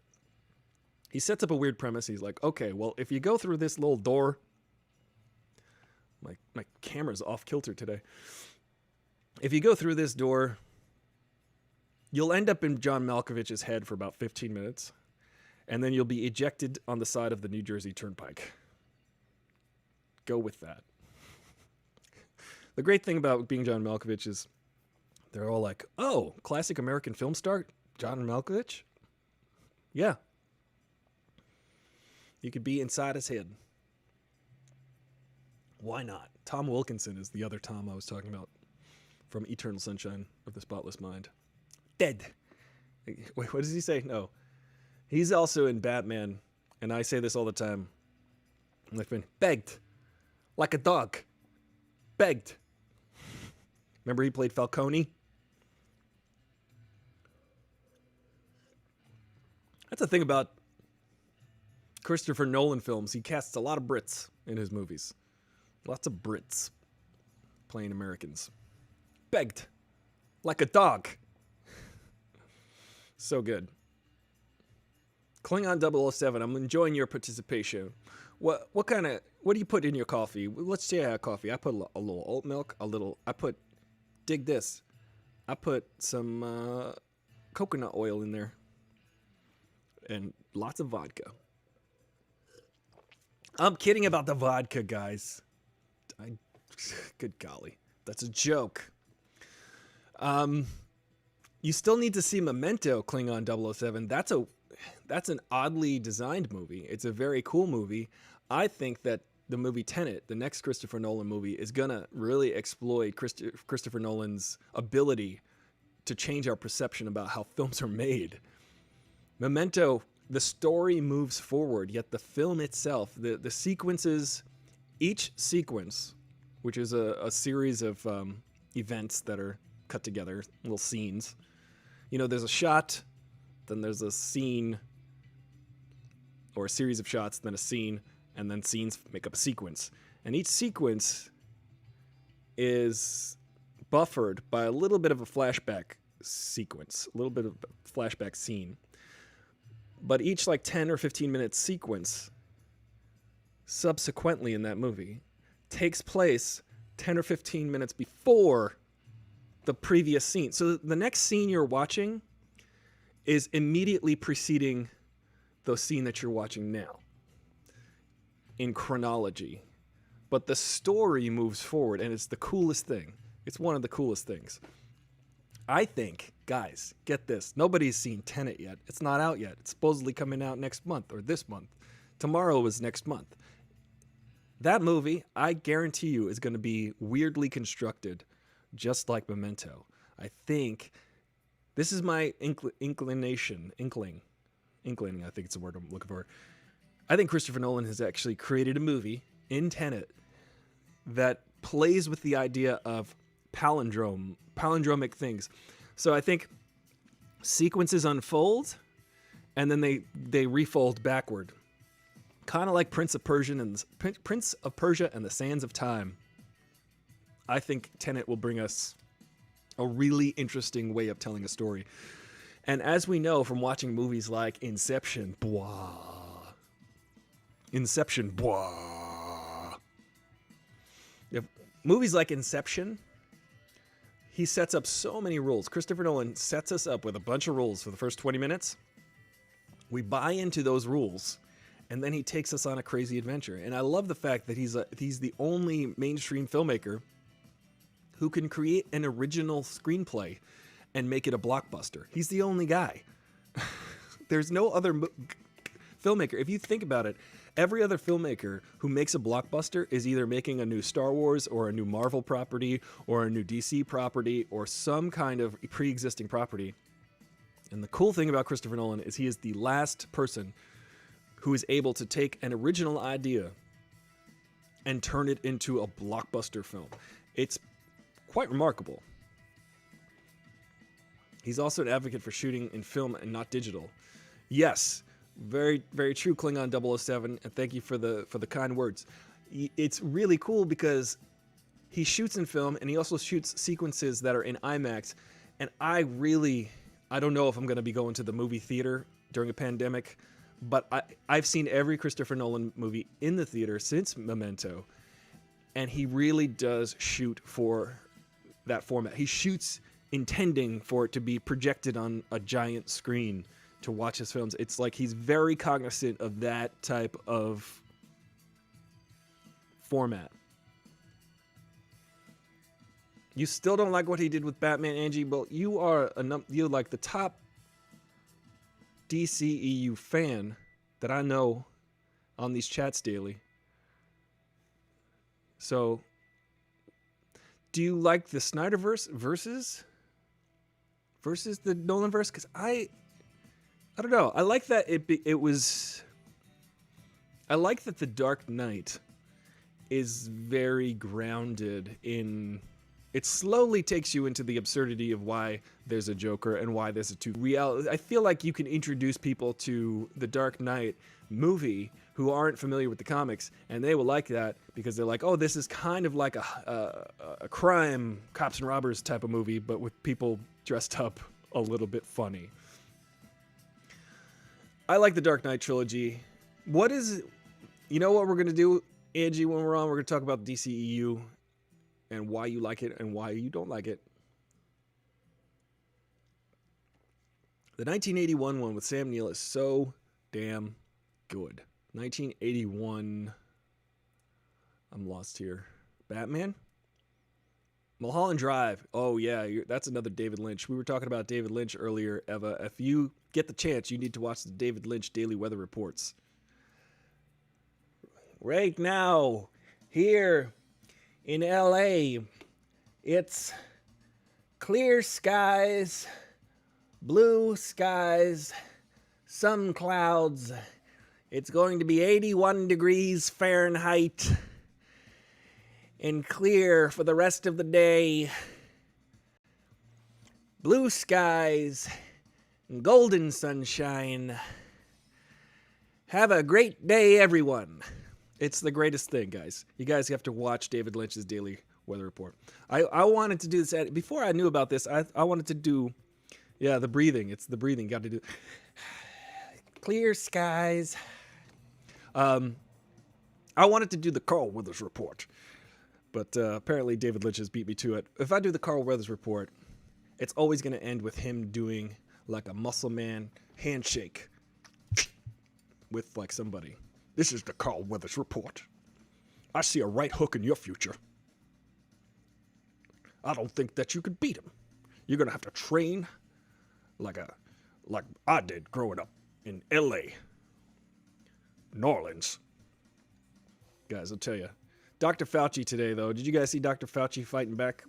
He sets up a weird premise. He's like, okay, well, if you go through this little door, my camera's off kilter today. If you go through this door, you'll end up in John Malkovich's head for about 15 minutes, and then you'll be ejected on the side of the New Jersey Turnpike. Go with that. The great thing about Being John Malkovich is they're all like, oh, classic American film star, John Malkovich? Yeah. You could be inside his head. Why not? Tom Wilkinson is the other Tom I was talking about from Eternal Sunshine of the Spotless Mind. Dead. Wait, what does he say? No. He's also in Batman, and I say this all the time. My friend, begged. Like a dog. Begged. Remember he played Falcone? That's the thing about Christopher Nolan films. He casts a lot of Brits in his movies. Lots of Brits playing Americans. Begged. Like a dog. So good. Klingon 007, I'm enjoying your participation. What do you put in your coffee? Let's say I have coffee. I put a little oat milk, dig this. I put some coconut oil in there. And lots of vodka. I'm kidding about the vodka, guys. Good golly. That's a joke. You still need to see Memento, Klingon 007. That's an oddly designed movie. It's a very cool movie. I think that the movie Tenet, the next Christopher Nolan movie, is going to really exploit Christopher Nolan's ability to change our perception about how films are made. Memento, the story moves forward, yet the film itself, the sequences, each sequence, which is a series of events that are cut together, little scenes. You know, there's a shot, then there's a scene, or a series of shots, then a scene, and then scenes make up a sequence. And each sequence is buffered by a little bit of a flashback sequence, a little bit of a flashback scene. But each 10 or 15 minute sequence subsequently in that movie takes place 10 or 15 minutes before the previous scene. So the next scene you're watching is immediately preceding the scene that you're watching now in chronology. But the story moves forward, and it's the coolest thing. It's one of the coolest things. I think, guys, get this. Nobody's seen Tenet yet. It's not out yet. It's supposedly coming out next month or this month. Tomorrow is next month. That movie, I guarantee you, is going to be weirdly constructed, just like Memento. I think this is my inkling, I think it's the word I'm looking for. I think Christopher Nolan has actually created a movie in Tenet that plays with the idea of palindromic things. So I think sequences unfold and then they refold backward. Kind of like Prince of Persia and the Sands of Time. I think Tenet will bring us a really interesting way of telling a story. And as we know from watching movies like Inception, If movies like Inception, he sets up so many rules. Christopher Nolan sets us up with a bunch of rules for the first 20 minutes. We buy into those rules, and then he takes us on a crazy adventure. And I love the fact that he's the only mainstream filmmaker who can create an original screenplay and make it a blockbuster. He's the only guy. There's no other filmmaker. If you think about it, every other filmmaker who makes a blockbuster is either making a new Star Wars or a new Marvel property or a new DC property or some kind of pre-existing property. And the cool thing about Christopher Nolan is he is the last person who is able to take an original idea and turn it into a blockbuster film. It's quite remarkable. He's also an advocate for shooting in film and not digital. Yes, very, very true, Klingon 007, and thank you for the kind words. It's really cool because he shoots in film and he also shoots sequences that are in IMAX. And I don't know if I'm going to be going to the movie theater during a pandemic, but I've seen every Christopher Nolan movie in the theater since Memento, and he really does shoot for that format. He shoots intending for it to be projected on a giant screen to watch his films. It's like he's very cognizant of that type of format. You still don't like what he did with Batman, Angie, but you're like the top DCEU fan that I know on these chats daily. So, do you like the Snyderverse versus the Nolanverse? Because I don't know. I like that I like that The Dark Knight is very grounded in. It slowly takes you into the absurdity of why there's a Joker and why there's a two reality. I feel like you can introduce people to the Dark Knight movie who aren't familiar with the comics, and they will like that because they're like, oh, this is kind of like a crime, cops and robbers type of movie, but with people dressed up a little bit funny. I like the Dark Knight trilogy. You know what we're going to do, Angie, when we're on? We're going to talk about the DCEU and why you like it and why you don't like it. The 1981 one with Sam Neill is so damn good. 1981. I'm lost here. Batman? Mulholland Drive. Oh, yeah. That's another David Lynch. We were talking about David Lynch earlier, Eva. If you get the chance, you need to watch the David Lynch Daily Weather Reports. Right now, here in LA, it's clear skies, blue skies, some clouds. It's going to be 81 degrees Fahrenheit and clear for the rest of the day. Blue skies and golden sunshine. Have a great day, everyone. It's the greatest thing, guys. You guys have to watch David Lynch's Daily Weather Report. I wanted to do this. Before I knew about this, I wanted to do, the breathing. It's the breathing. Got to do clear skies. I wanted to do the Carl Weathers Report, but apparently David Lynch has beat me to it. If I do the Carl Weathers Report, it's always going to end with him doing like a muscle man handshake with like somebody. This is the Carl Weathers Report. I see a right hook in your future. I don't think that you could beat him. You're gonna have to train like I did growing up in L.A., New Orleans. Guys, I'll tell you. Dr. Fauci today, though. Did you guys see Dr. Fauci fighting back?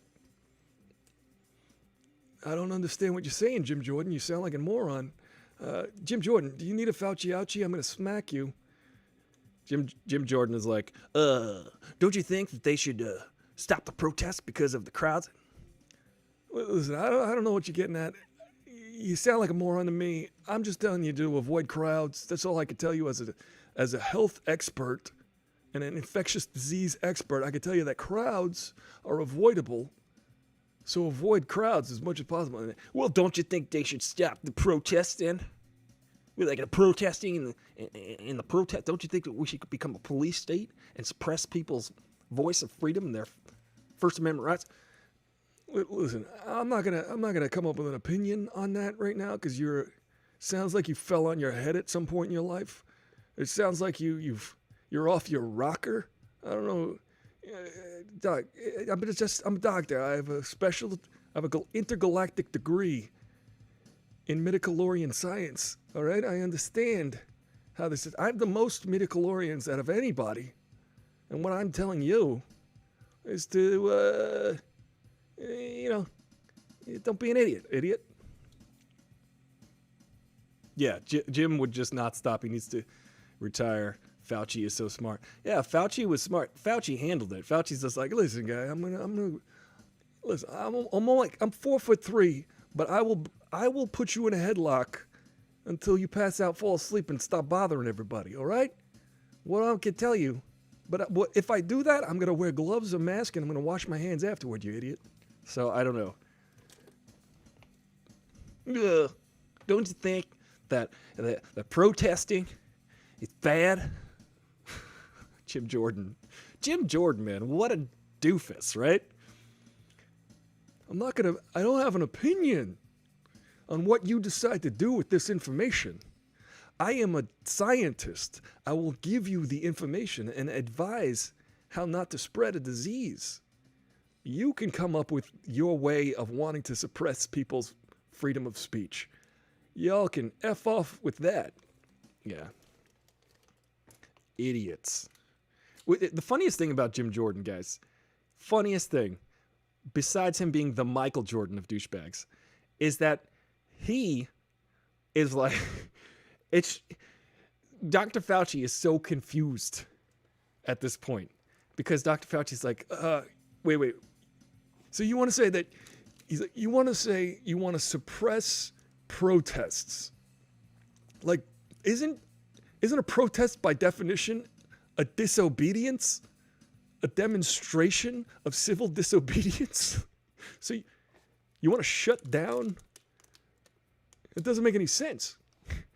I don't understand what you're saying, Jim Jordan. You sound like a moron. Jim Jordan, do you need a Fauci ouchie? I'm going to smack you. Jim Jordan is like, don't you think that they should stop the protests because of the crowds? Well, listen, I don't know what you're getting at. You sound like a moron to me. I'm just telling you to avoid crowds. That's all I can tell you as a health expert and an infectious disease expert. I can tell you that crowds are avoidable. So avoid crowds as much as possible. Well, don't you think they should stop the protesting? We're like the protesting and the protest. Don't you think that we should become a police state and suppress people's voice of freedom and their First Amendment rights? Listen, I'm not gonna come up with an opinion on that right now because sounds like you fell on your head at some point in your life. It sounds like you're off your rocker. I don't know. Doc, I'm a doctor. I have an intergalactic degree in midichlorian science. All right, I understand how this is. I have the most midichlorians out of anybody, and what I'm telling you is to, don't be an idiot. Yeah, Jim would just not stop. He needs to retire. Fauci is so smart. Yeah, Fauci was smart. Fauci handled it. Fauci's just like, listen, guy, I'm gonna listen. I'm 4'3", but I will put you in a headlock until you pass out, fall asleep, and stop bothering everybody. All right? What I can tell you, but if I do that, I'm gonna wear gloves, a mask, and I'm gonna wash my hands afterward. You idiot. So I don't know. Don't you think that the protesting is bad? Jim Jordan, man, what a doofus, right? I don't have an opinion on what you decide to do with this information. I am a scientist. I will give you the information and advise how not to spread a disease. You can come up with your way of wanting to suppress people's freedom of speech. Y'all can F off with that. Yeah. Idiots. The funniest thing about Jim Jordan, guys, funniest thing, besides him being the Michael Jordan of douchebags, is that he is like, Dr. Fauci is so confused at this point because Dr. Fauci's like, wait. So you want to say that, he's like, you want to suppress protests. Like, isn't a protest by definition a disobedience? A demonstration of civil disobedience? So you want to shut down? It doesn't make any sense.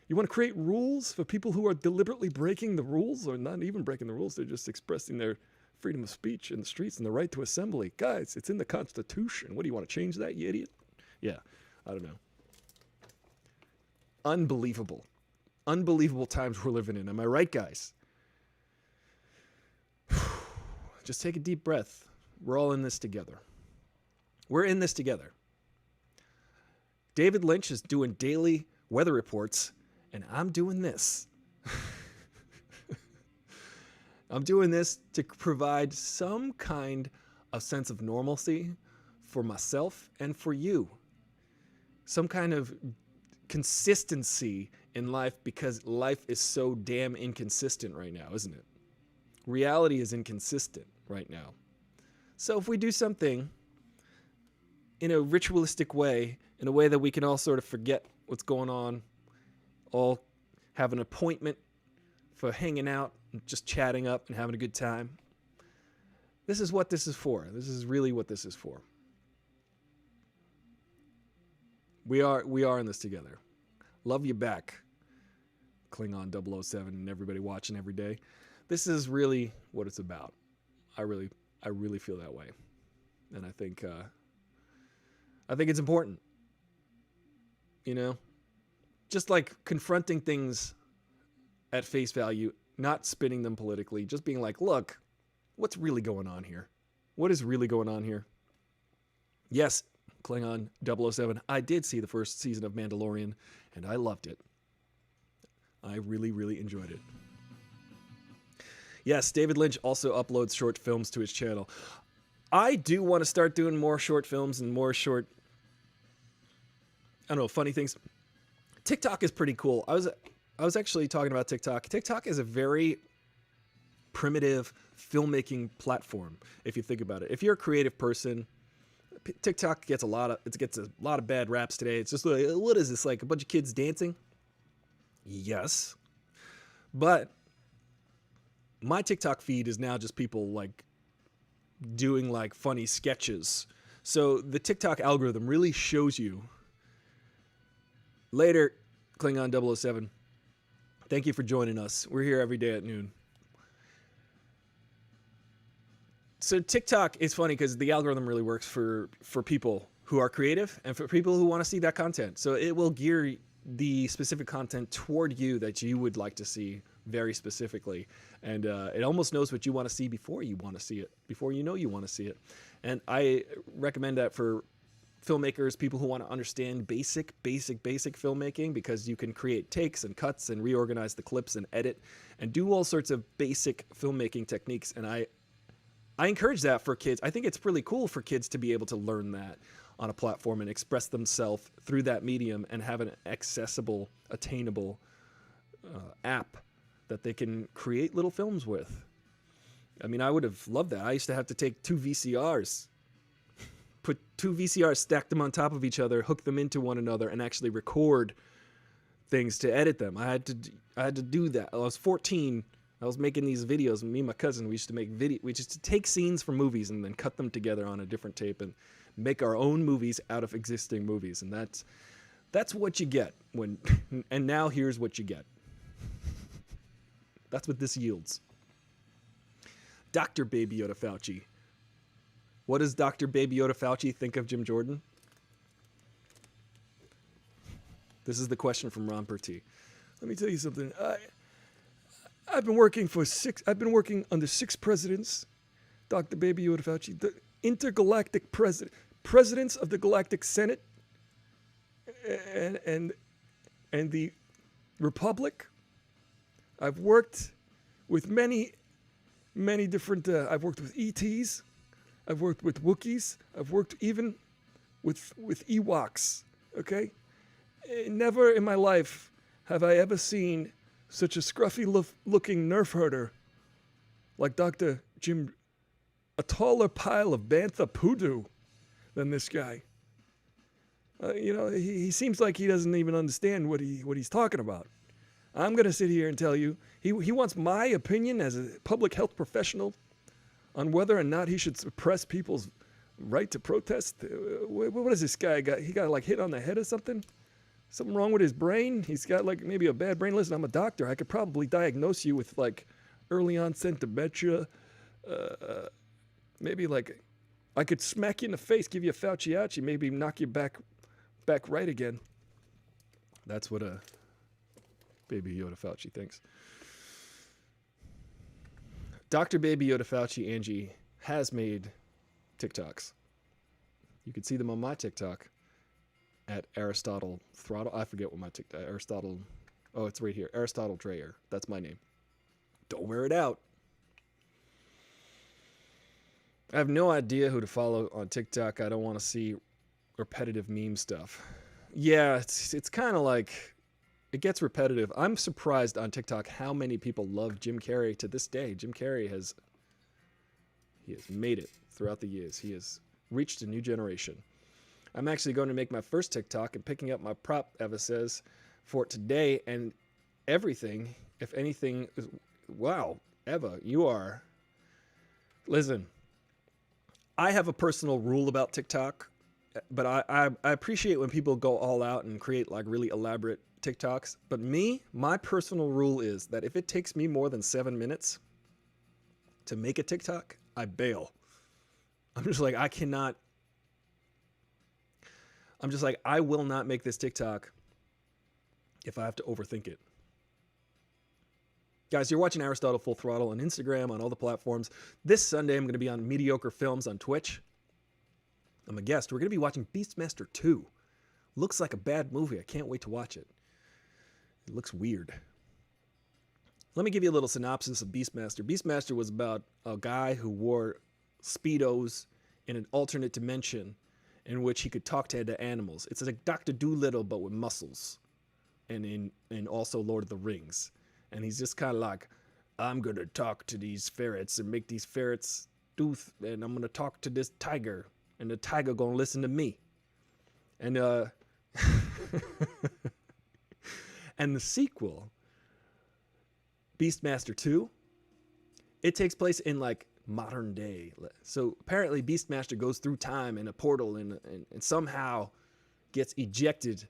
You want to create rules for people who are deliberately breaking the rules, or not even breaking the rules, they're just expressing their freedom of speech in the streets and the right to assembly. Guys, it's in the Constitution. What do you want to change that, you idiot? Yeah, I don't know. Unbelievable. Unbelievable times we're living in. Am I right, guys? Just take a deep breath. We're all in this together. We're in this together. David Lynch is doing daily weather reports, and I'm doing this. I'm doing this to provide some kind of sense of normalcy for myself and for you. Some kind of consistency in life, because life is so damn inconsistent right now, isn't it? Reality is inconsistent right now. So if we do something in a ritualistic way, in a way that we can all sort of forget what's going on, all have an appointment for hanging out and just chatting up and having a good time, this is what this is for. This is really what this is for. We are in this together. Love you back, Klingon 007 and everybody watching every day. This is really what it's about. I really feel that way, and I think it's important. You know, just like confronting things at face value, not spinning them politically, just being like, look, what's really going on here? What is really going on here? Yes, Klingon 007. I did see the first season of Mandalorian, and I loved it. I really, really enjoyed it. Yes, David Lynch also uploads short films to his channel. I do want to start doing more short films and more short, I don't know, funny things. TikTok is pretty cool. I was actually talking about TikTok. TikTok is a very primitive filmmaking platform, if you think about it. If you're a creative person, TikTok gets a lot of bad raps today. It's just like, what is this, like a bunch of kids dancing? Yes. But my TikTok feed is now just people like doing like funny sketches. So the TikTok algorithm really shows you. Later, Klingon 007. Thank you for joining us. We're here every day at noon. So TikTok is funny because the algorithm really works for people who are creative and for people who want to see that content. So it will gear the specific content toward you that you would like to see very specifically. And it almost knows what you want to see before you want to see it, before you know you want to see it. And I recommend that for filmmakers, people who want to understand basic filmmaking, because you can create takes and cuts and reorganize the clips and edit and do all sorts of basic filmmaking techniques. And I encourage that for kids. I think it's really cool for kids to be able to learn that on a platform and express themselves through that medium and have an accessible, attainable app that they can create little films with. I mean, I would have loved that. I used to have to take two VCRs, put two VCRs, stack them on top of each other, hook them into one another, and actually record things to edit them. I had to do that. I was 14. I was making these videos, and me and my cousin, we used to take scenes from movies and then cut them together on a different tape and make our own movies out of existing movies. And that's what you get when, and now here's what you get. That's what this yields. Dr. Baby Yoda Fauci. What does Dr. Baby Yoda Fauci think of Jim Jordan? This is the question from Ron Perty. Let me tell you something. I've been working under 6 presidents. Dr. Baby Yoda Fauci, the intergalactic presidents of the Galactic Senate, and the Republic. I've worked with many different. I've worked with ETs. I've worked with Wookiees. I've worked even with Ewoks. Okay, never in my life have I ever seen such a scruffy-looking nerf herder like Dr. Jim, a taller pile of bantha poodoo than this guy. He seems like he doesn't even understand what he's talking about. I'm going to sit here and tell you, he wants my opinion as a public health professional on whether or not he should suppress people's right to protest. What is this guy got? He got like hit on the head or something? Something wrong with his brain? He's got like maybe a bad brain. Listen, I'm a doctor. I could probably diagnose you with like early onset dementia. Maybe like I could smack you in the face, give you a Fauci-ouchie, maybe knock you back right again. That's what a Baby Yoda Fauci thinks. Dr. Baby Yoda Fauci, Angie, has made TikToks. You can see them on my TikTok at Aristotle Throttle. I forget what my TikTok, Aristotle. Oh, it's right here. Aristotle Dreyer. That's my name. Don't wear it out. I have no idea who to follow on TikTok. I don't want to see repetitive meme stuff. Yeah, it's kind of like, it gets repetitive. I'm surprised on TikTok how many people love Jim Carrey to this day. Jim Carrey has made it throughout the years. He has reached a new generation. I'm actually going to make my first TikTok and picking up my prop, Eva says, for today, and everything, if anything, wow, Eva, you are, listen, I have a personal rule about TikTok, but I appreciate when people go all out and create like really elaborate TikToks. But my personal rule is that if it takes me more than 7 minutes to make a TikTok, I bail. I'm just like, I will not make this TikTok if I have to overthink it. Guys, you're watching Aristotle Full Throttle on Instagram, on all the platforms. This Sunday, I'm going to be on Mediocre Films on Twitch. I'm a guest. We're going to be watching Beastmaster 2. Looks like a bad movie. I can't wait to watch it. It looks weird. Let me give you a little synopsis of Beastmaster. Beastmaster was about a guy who wore Speedos in an alternate dimension in which he could talk to the animals. It's like Dr. Dolittle, but with muscles. And also Lord of the Rings. And he's just kind of like, I'm going to talk to these ferrets and make these ferrets do, and I'm going to talk to this tiger, and the tiger going to listen to me. And, and the sequel, Beastmaster 2, it takes place in like modern day. So apparently Beastmaster goes through time in a portal and somehow gets ejected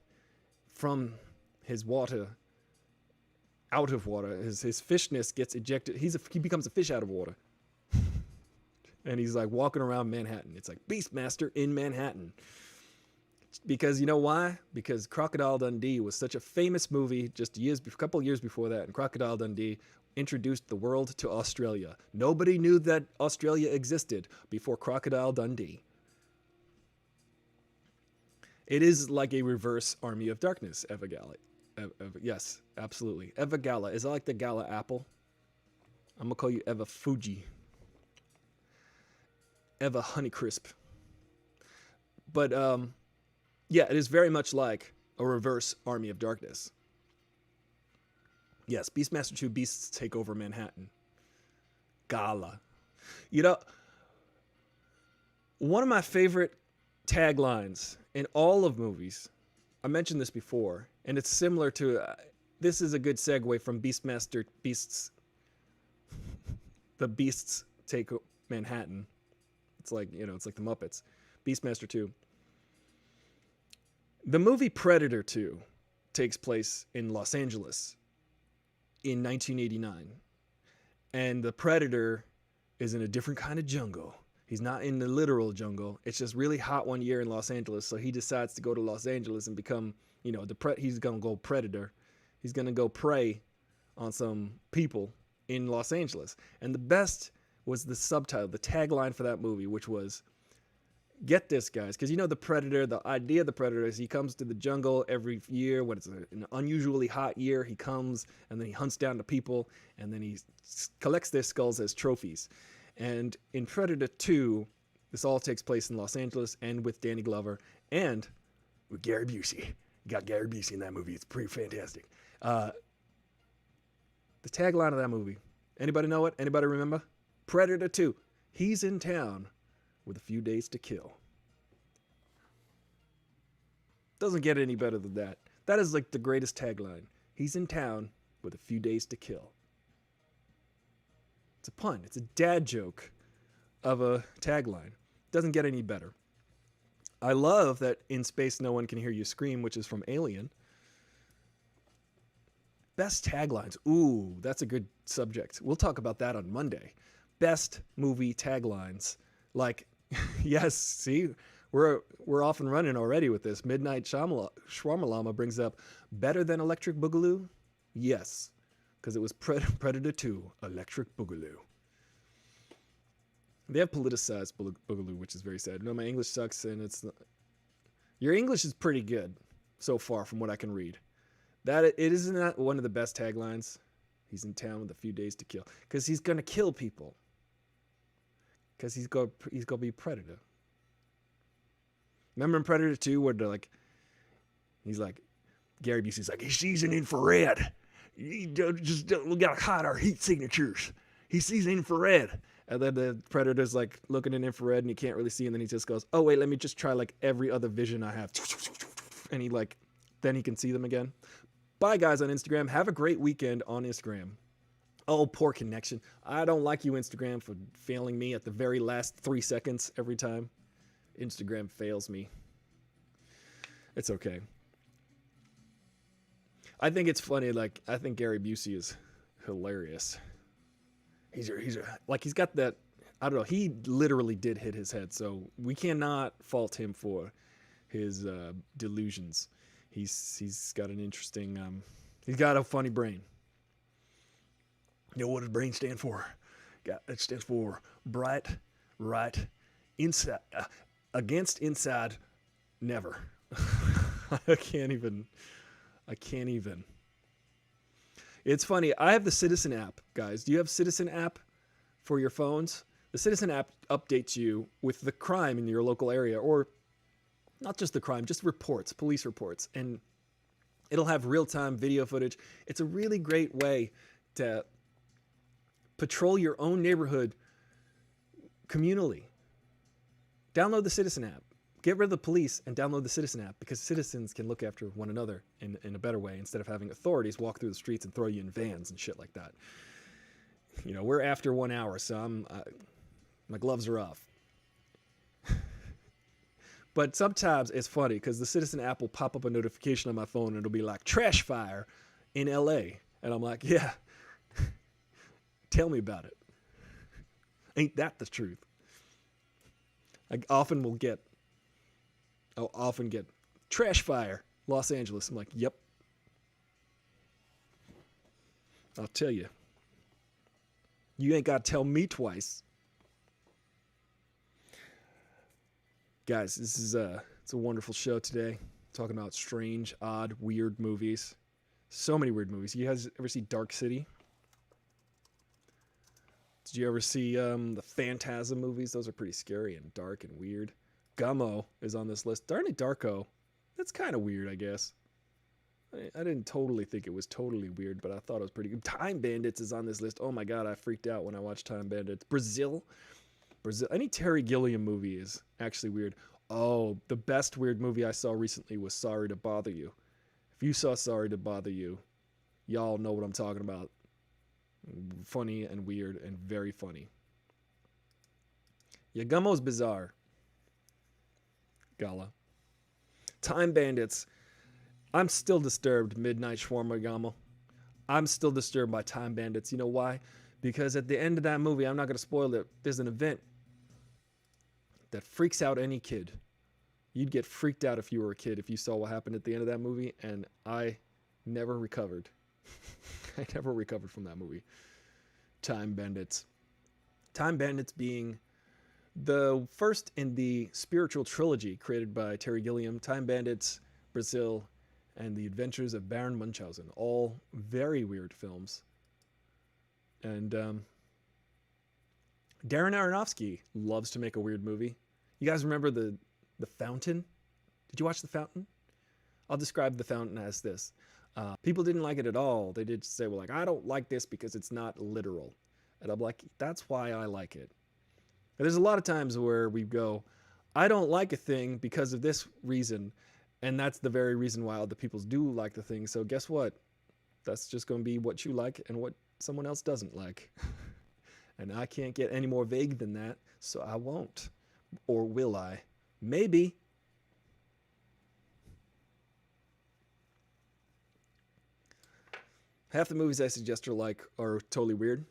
from his water, out of water. His fishness gets ejected. He becomes a fish out of water. And he's like walking around Manhattan. It's like Beastmaster in Manhattan. Because you know why? Because Crocodile Dundee was such a famous movie just a couple years before that. And Crocodile Dundee introduced the world to Australia. Nobody knew that Australia existed before Crocodile Dundee. It is like a reverse Army of Darkness, Evagala. Yes, absolutely. Evagala. Is that like the Gala apple? I'm going to call you Eva Fuji. Eva Honeycrisp. But, yeah, it is very much like a reverse Army of Darkness. Yes, Beastmaster 2, Beasts Take Over Manhattan. Gala. You know, one of my favorite taglines in all of movies, I mentioned this before, and it's similar to, this is a good segue from Beastmaster, Beasts, the Beasts Take Manhattan. It's like, you know, it's like the Muppets. Beastmaster 2. The movie Predator 2 takes place in Los Angeles in 1989. And the Predator is in a different kind of jungle. He's not in the literal jungle. It's just really hot one year in Los Angeles. So he decides to go to Los Angeles and become, you know, he's going to go predator. He's going to go prey on some people in Los Angeles. And the best was the subtitle, the tagline for that movie, which was, get this, guys, because you know the Predator, the idea of the Predator is he comes to the jungle every year when it's an unusually hot year. He comes and then he hunts down the people and then he collects their skulls as trophies. And in Predator 2, this all takes place in Los Angeles and with Danny Glover and with Gary Busey. You got Gary Busey in that movie. It's pretty fantastic. The tagline of that movie, anybody know it? Anybody remember? Predator 2, he's in town with a few days to kill. Doesn't get any better than that. That is like the greatest tagline. He's in town with a few days to kill. It's a pun. It's a dad joke of a tagline. Doesn't get any better. I love that in space no one can hear you scream, which is from Alien. Best taglines. Ooh, that's a good subject. We'll talk about that on Monday. Best movie taglines. Like, yes, see, we're off and running already with this. Midnight Shwarmalama brings up, better than Electric Boogaloo? Yes, because it was Predator 2, Electric Boogaloo. They have politicized Boogaloo, which is very sad. No, my English sucks, and it's not... Your English is pretty good so far from what I can read. It isn't that one of the best taglines. He's in town with a few days to kill, because he's gonna kill people. Because he's gonna be Predator. Remember in Predator 2 where they're like, he's like, Gary Busey's like, he sees an infrared. We gotta hide our heat signatures. He sees infrared. And then the Predator's like looking in infrared and he can't really see. And then he just goes, oh wait, let me just try like every other vision I have. And he like, then he can see them again. Bye guys on Instagram. Have a great weekend on Instagram. Oh, poor connection. I don't like you, Instagram, for failing me at the very last 3 seconds every time. Instagram fails me. It's okay. I think it's funny. Like, I think Gary Busey is hilarious. He's got that, I don't know, he literally did hit his head, so we cannot fault him for his delusions. He's got an interesting, he's got a funny brain. You know what his brain stands for? It stands for bright, right, inside, Against inside, never. I can't even. I can't even. It's funny. I have the Citizen app, guys. Do you have Citizen app for your phones? The Citizen app updates you with the crime in your local area, or not just the crime, just reports, police reports, and it'll have real-time video footage. It's a really great way to patrol your own neighborhood communally. Download the Citizen app. Get rid of the police and download the Citizen app, because citizens can look after one another in a better way instead of having authorities walk through the streets and throw you in vans and shit like that. You know, we're after 1 hour, so my gloves are off. But sometimes it's funny because the Citizen app will pop up a notification on my phone and it'll be like, trash fire in LA. And I'm like, yeah, tell me about it. Ain't that the truth? I'll often get trash fire, Los Angeles. I'm like, yep. I'll tell you. You ain't got to tell me twice. Guys, this is it's a wonderful show today. Talking about strange, odd, weird movies. So many weird movies. You guys ever see Dark City? Did you ever see the Phantasm movies? Those are pretty scary and dark and weird. Gummo is on this list. Darn it, Darko. That's kind of weird, I guess. I didn't totally think it was totally weird, but I thought it was pretty good. Time Bandits is on this list. Oh my god, I freaked out when I watched Time Bandits. Brazil. Any Terry Gilliam movie is actually weird. Oh, the best weird movie I saw recently was Sorry to Bother You. If you saw Sorry to Bother You, y'all know what I'm talking about. Funny and weird and very funny. Yeah, Gummo's bizarre. Gala. Time Bandits. I'm still disturbed, Midnight Shawarma Gummo. I'm still disturbed by Time Bandits. You know why? Because at the end of that movie, I'm not going to spoil it, there's an event that freaks out any kid. You'd get freaked out if you were a kid if you saw what happened at the end of that movie, and I never recovered. I never recovered from that movie. Time Bandits. Time Bandits being the first in the spiritual trilogy created by Terry Gilliam. Time Bandits, Brazil, and The Adventures of Baron Munchausen. All very weird films. And Darren Aronofsky loves to make a weird movie. You guys remember The Fountain? Did you watch The Fountain? I'll describe The Fountain as this. People didn't like it at all. They did say, well, like, I don't like this because it's not literal. And I'm like, that's why I like it. And there's a lot of times where we go, I don't like a thing because of this reason. And that's the very reason why other people do like the thing. So guess what? That's just going to be what you like and what someone else doesn't like. And I can't get any more vague than that, so I won't. Or will I? Maybe. Half the movies I suggest are totally weird.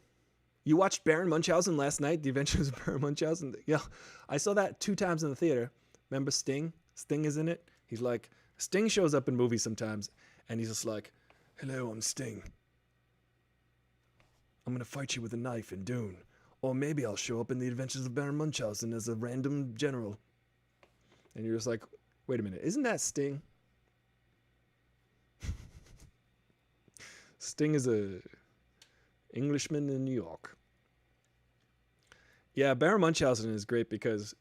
You watched Baron Munchausen last night, The Adventures of Baron Munchausen? Yeah, I saw that 2 times in the theater. Remember Sting? Sting is in it. He's like, Sting shows up in movies sometimes, and he's just like, hello, I'm Sting. I'm going to fight you with a knife in Dune. Or maybe I'll show up in The Adventures of Baron Munchausen as a random general. And you're just like, wait a minute, isn't that Sting? Sting is a Englishman in New York. Yeah, Baron Munchausen is great because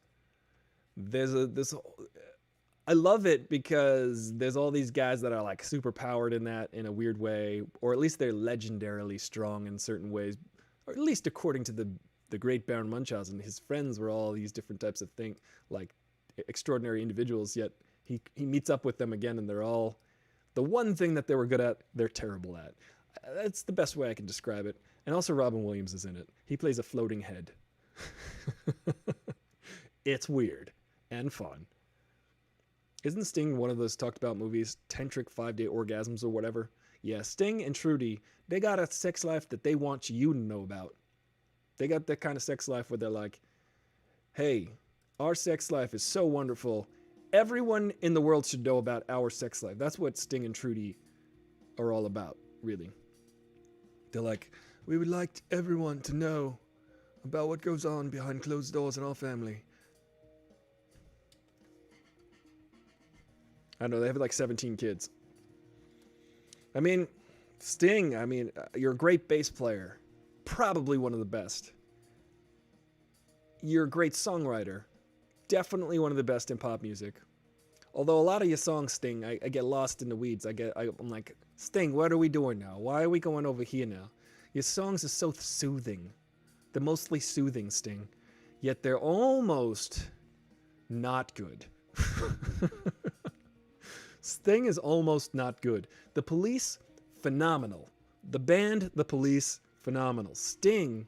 I love it because there's all these guys that are like super powered in a weird way, or at least they're legendarily strong in certain ways, or at least according to the great Baron Munchausen. His friends were all these different types of like extraordinary individuals, yet he meets up with them again and they're all the one thing that they were good at, they're terrible at. That's the best way I can describe it. And also Robin Williams is in it. He plays a floating head. It's weird and fun. Isn't Sting one of those talked about movies, Tantric 5-Day Orgasms or whatever? Yeah, Sting and Trudy, they got a sex life that they want you to know about. They got that kind of sex life where they're like, hey, our sex life is so wonderful. Everyone in the world should know about our sex life. That's what Sting and Trudy are all about, really. They're like, we would like everyone to know about what goes on behind closed doors in our family. I don't know, they have like 17 kids. I mean, Sting, I mean, you're a great bass player. Probably one of the best. You're a great songwriter. Definitely one of the best in pop music. Although a lot of your songs, Sting, I get lost in the weeds. I'm like, Sting, what are we doing now? Why are we going over here now? Your songs are so soothing. They're mostly soothing, Sting. Yet they're almost not good. Sting is almost not good. The Police, phenomenal. The band, The Police, phenomenal. Sting,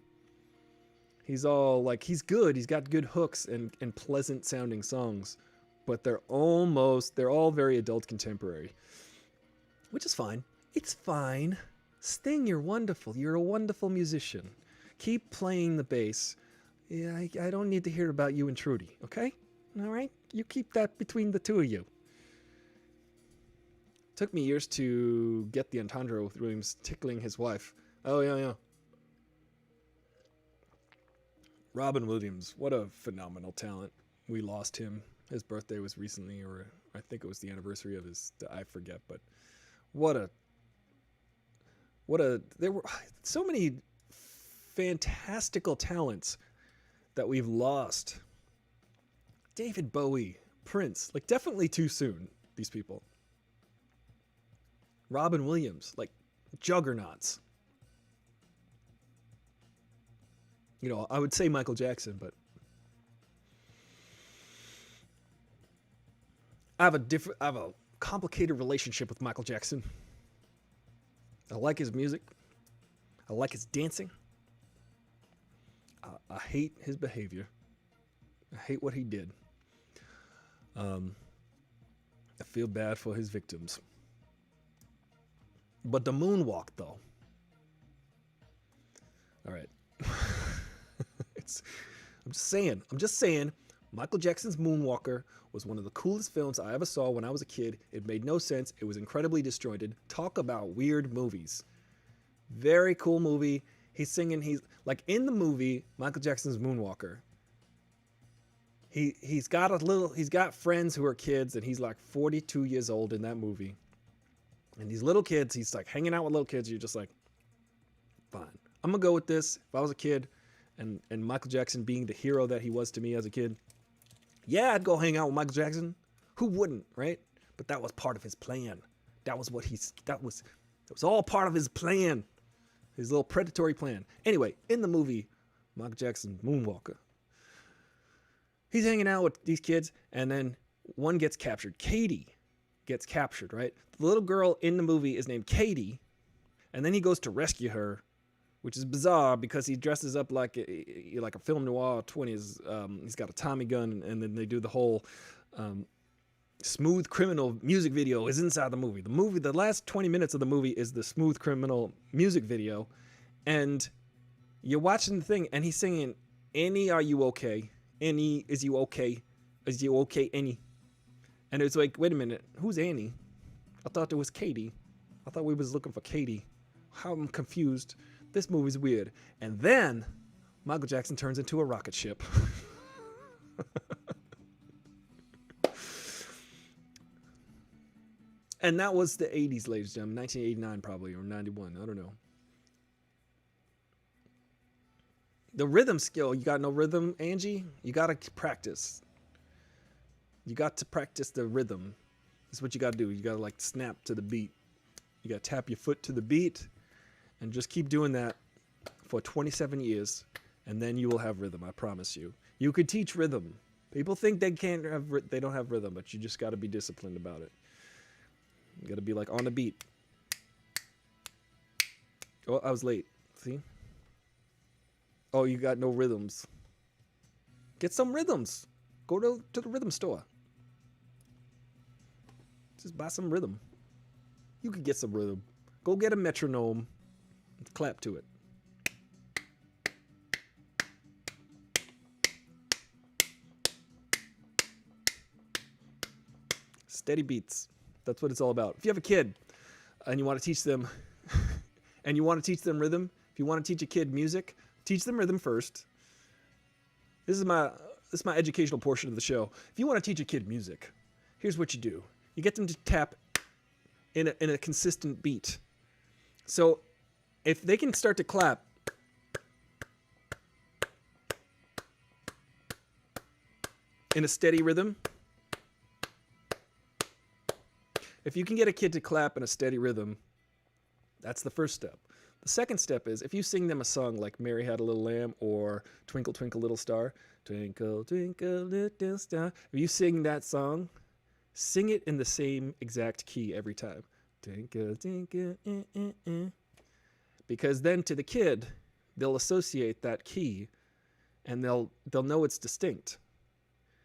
he's all like, he's good. He's got good hooks and pleasant sounding songs. But they're all very adult contemporary. Which is fine. It's fine. Sting, you're wonderful. You're a wonderful musician. Keep playing the bass. Yeah, I don't need to hear about you and Trudy, okay? All right? You keep that between the two of you. Took me years to get the entendre with Williams tickling his wife. Oh, yeah. Robin Williams, what a phenomenal talent. We lost him. His birthday was recently, or I think it was the anniversary of his, I forget, but there were so many fantastical talents that we've lost. David Bowie, Prince, like definitely too soon, these people. Robin Williams, like juggernauts. You know, I would say Michael Jackson, but I have a complicated relationship with Michael Jackson. I like his music. I like his dancing. I hate his behavior. I hate what he did. I feel bad for his victims. But the moonwalk, though. All right. I'm just saying, Michael Jackson's Moonwalker was one of the coolest films I ever saw when I was a kid. It made no sense. It was incredibly disjointed. Talk about weird movies. Very cool movie. He's like in the movie, Michael Jackson's Moonwalker. He's got friends who are kids, and he's like 42 years old in that movie. And these little kids, he's like hanging out with little kids. You're just like, fine. I'm gonna go with this. If I was a kid, and Michael Jackson being the hero that he was to me as a kid, yeah, I'd go hang out with Michael Jackson. Who wouldn't, right? But that was part of his plan. That was all part of his plan. His little predatory plan. Anyway, in the movie, Michael Jackson's Moonwalker, he's hanging out with these kids, and then one gets captured. Katie gets captured, right? The little girl in the movie is named Katie, and then he goes to rescue her, which is bizarre because he dresses up like a film noir 20s. He's got a Tommy gun, and then they do the whole Smooth Criminal music video is inside the movie. The last 20 minutes of the movie is the Smooth Criminal music video, and you're watching the thing, and he's singing, "Annie, are you okay? Annie, is you okay? Is you okay, Annie?" And it's like, wait a minute, who's Annie? I thought it was Katie. I thought we was looking for Katie. How I'm confused. This movie's weird. And then Michael Jackson turns into a rocket ship. And that was the 80s, ladies and gentlemen. 1989 probably, or 91. I don't know. The rhythm skill. You got no rhythm, Angie? You got to practice. You got to practice the rhythm. That's what you got to do. You got to like snap to the beat. You got to tap your foot to the beat. And just keep doing that for 27 years. And then you will have rhythm, I promise you. You could teach rhythm. People think they don't have rhythm, but you just got to be disciplined about it. You got to be like on the beat. Oh, I was late. See? Oh, you got no rhythms. Get some rhythms. Go to the rhythm store. Just buy some rhythm. You could get some rhythm. Go get a metronome. Clap to it. Steady beats. That's what it's all about. If you have a kid and you want to teach them rhythm, if you want to teach a kid music, teach them rhythm first. This is my educational portion of the show. If you want to teach a kid music, here's what you do. You get them to tap in a consistent beat. So if they can start to clap in a steady rhythm, if you can get a kid to clap in a steady rhythm, that's the first step. The second step is if you sing them a song like Mary Had a Little Lamb or Twinkle Twinkle Little Star, Twinkle Twinkle Little Star. If you sing that song, sing it in the same exact key every time. Twinkle Twinkle, because then to the kid, they'll associate that key and they'll know it's distinct.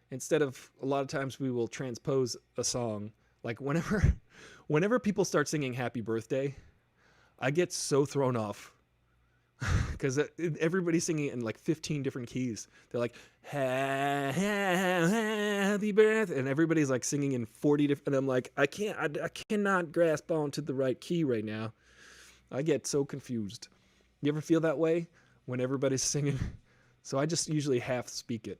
Instead of a lot of times we will transpose a song. Like whenever people start singing Happy Birthday, I get so thrown off because everybody's singing it in like 15 different keys. They're like, happy birthday. And everybody's like singing in 40 different, and I'm like, I cannot grasp onto the right key right now. I get so confused. You ever feel that way when everybody's singing? So I just usually half speak it.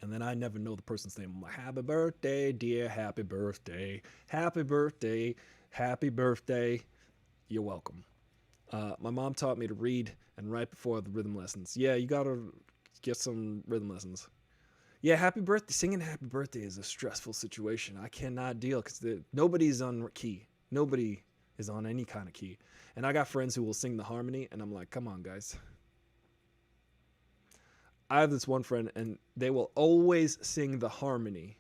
And then I never know the person's name. I'm like, happy birthday, dear, happy birthday, happy birthday, happy birthday. You're welcome. My mom taught me to read and write before the rhythm lessons. Yeah, you got to get some rhythm lessons. Yeah, happy birthday. Singing happy birthday is a stressful situation. I cannot deal because nobody's on key. Nobody is on any kind of key. And I got friends who will sing the harmony, and I'm like, come on, guys. I have this one friend, and they will always sing the harmony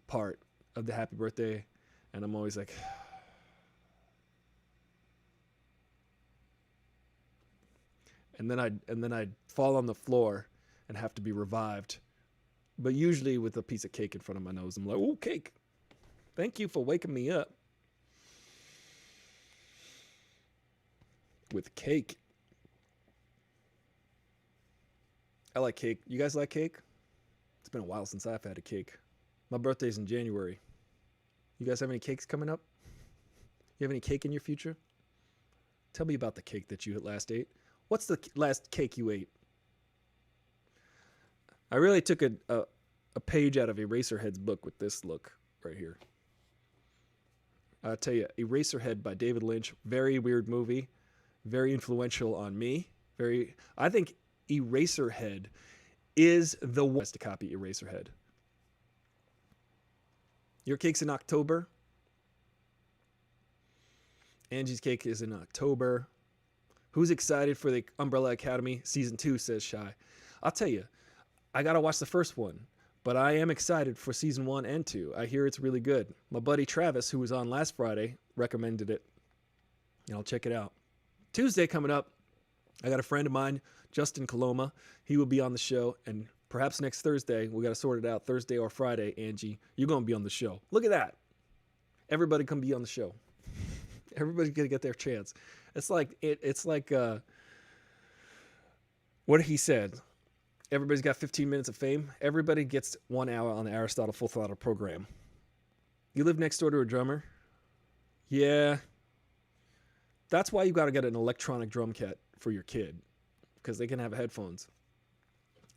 part of the happy birthday, and I'm always like, and then I'd fall on the floor and have to be revived, but usually with a piece of cake in front of my nose. I'm like, oh, cake, thank you for waking me up with cake. I like cake. You guys like cake? It's been a while since I've had a cake. My birthday's in January. You guys have any cakes coming up? You have any cake in your future? Tell me about the cake that you last ate. What's the last cake you ate? I really took a page out of Eraserhead's book with this look right here. I'll tell you, Eraserhead by David Lynch. Very weird movie. Very influential on me. I think Eraserhead is the best to copy Eraserhead. Your cake's in October. Angie's cake is in October. Who's excited for the Umbrella Academy Season 2, says Shy. I'll tell you, I got to watch the first one, but I am excited for Season 1 and 2. I hear it's really good. My buddy Travis, who was on last Friday, recommended it, and I'll check it out. Tuesday coming up, I got a friend of mine, Justin Coloma. He will be on the show, and perhaps next Thursday, we got to sort it out, Thursday or Friday, Angie, you're going to be on the show. Look at that. Everybody come be on the show. Everybody's going to get their chance. It's like what he said. Everybody's got 15 minutes of fame. Everybody gets 1 hour on the Aristotle Full Throttle program. You live next door to a drummer? Yeah. That's why you got to get an electronic drum kit for your kid, because they can have headphones.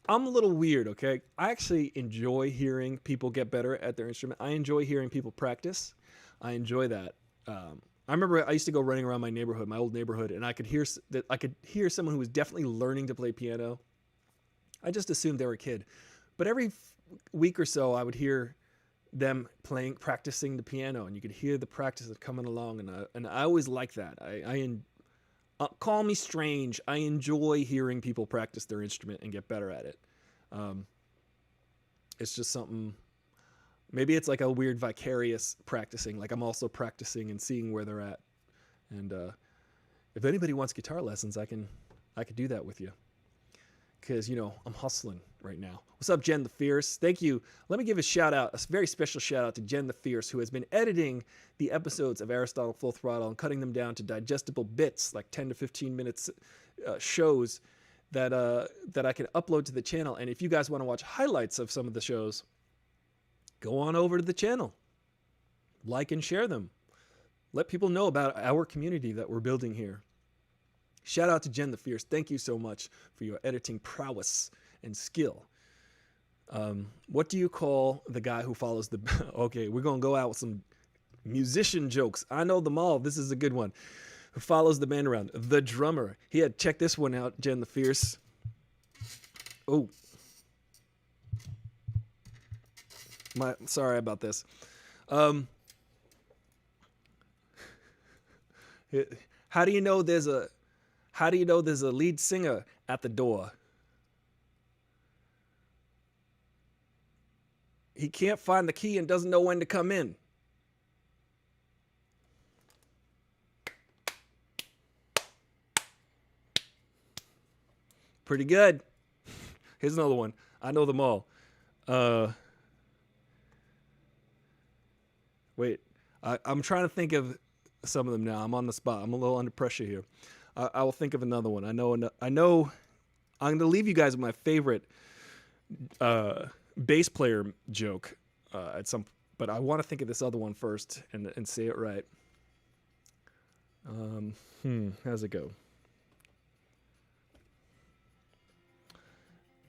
I'm a little weird, okay? I actually enjoy hearing people get better at their instrument. I enjoy hearing people practice. I enjoy that. I remember I used to go running around my neighborhood, my old neighborhood, and I could hear someone who was definitely learning to play piano. I just assumed they were a kid. But every week or so, I would hear them practicing the piano, and you could hear the practice coming along, and I always like that. Call me strange. I enjoy hearing people practice their instrument and get better at it. It's just something. Maybe it's like a weird vicarious practicing. Like I'm also practicing and seeing where they're at. And if anybody wants guitar lessons, I could do that with you. Because, I'm hustling right now. What's up, Jen the Fierce? Thank you. Let me give a very special shout out to Jen the Fierce, who has been editing the episodes of Aristotle Full Throttle and cutting them down to digestible bits, like 10 to 15 minutes shows that I can upload to the channel. And if you guys want to watch highlights of some of the shows, go on over to the channel. Like and share them. Let people know about our community that we're building here. Shout out to Jen the Fierce. Thank you so much for your editing prowess and skill. What do you call the guy who follows the... Okay, we're going to go out with some musician jokes. I know them all. This is a good one. Who follows the band around? The drummer. Check this one out, Jen the Fierce. Oh. Sorry about this. How do you know there's a lead singer at the door? He can't find the key and doesn't know when to come in. Pretty good. Here's another one. I know them all. Wait, I'm trying to think of some of them now. I'm on the spot. I'm a little under pressure here. I will think of another one. I know. I'm going to leave you guys with my favorite bass player joke but I want to think of this other one first and say it right. How's it go?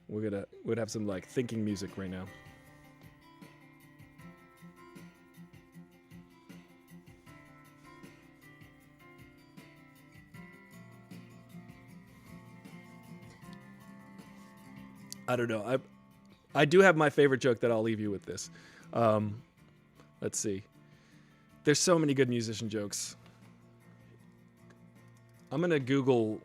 We'd have some like thinking music right now. I don't know. I do have my favorite joke that I'll leave you with this. Let's see. There's so many good musician jokes. I'm going to Google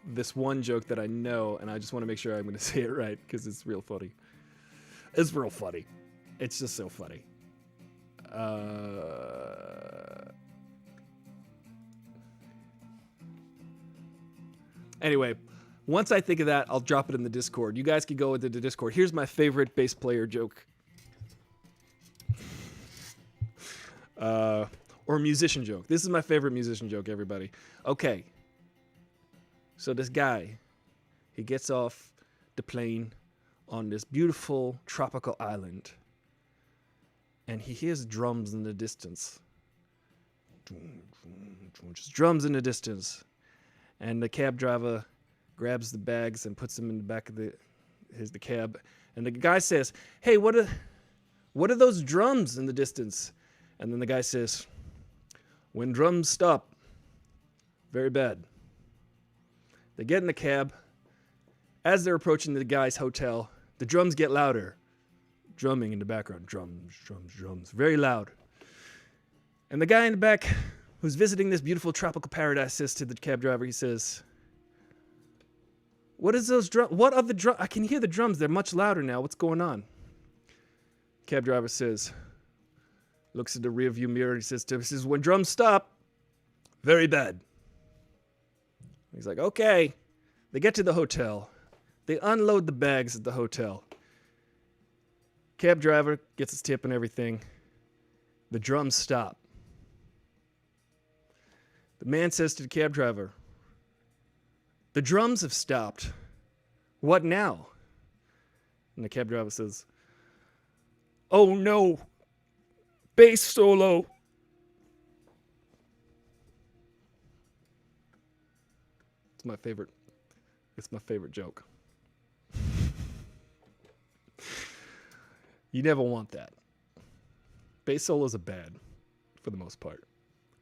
this one joke that I know, and I just want to make sure I'm going to say it right because it's real funny. It's real funny. It's just so funny. Anyway, once I think of that, I'll drop it in the Discord. You guys can go into the Discord. Here's my favorite bass player joke. Or musician joke. This is my favorite musician joke, everybody. Okay. So this guy, he gets off the plane on this beautiful tropical island. And he hears drums in the distance. Just drums in the distance. And the cab driver grabs the bags and puts them in the back of the cab. And the guy says, "Hey, what are those drums in the distance?" And then the guy says, "When drums stop, very bad." They get in the cab. As they're approaching the guy's hotel, the drums get louder. Drumming in the background. Drums, drums, drums. Very loud. And the guy in the back who's visiting this beautiful tropical paradise says to the cab driver, he says, "What is those drums? What are the drums? I can hear the drums. They're much louder now. What's going on?" Cab driver says, looks at the rearview mirror. He says, "When drums stop, very bad." He's like, "Okay." They get to the hotel. They unload the bags at the hotel. Cab driver gets his tip and everything. The drums stop. The man says to the cab driver, "The drums have stopped. What now?" And the cab driver says, "Oh no, bass solo." It's my favorite joke. You never want that. Bass solos are bad, for the most part.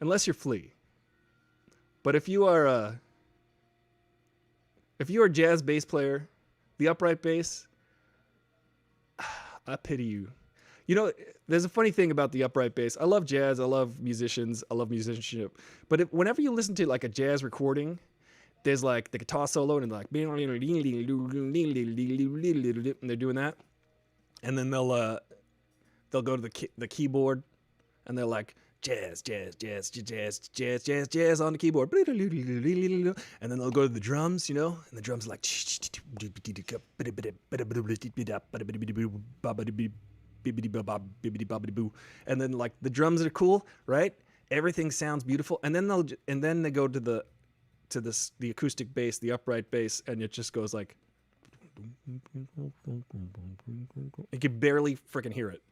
Unless you're Flea. But if you are a jazz bass player, the upright bass, I pity you. You know, there's a funny thing about the upright bass. I love jazz. I love musicians. I love musicianship. But whenever you listen to like a jazz recording, there's like the guitar solo and like, and they're doing that. And then they'll go to the keyboard and they're like, jazz, jazz, jazz, jazz, jazz, jazz, jazz on the keyboard. And then they'll go to the drums, you know, and the drums are like, and then like the drums are cool, right? Everything sounds beautiful. And then they go to the acoustic bass, the upright bass, and it just goes like, you can barely freaking hear it.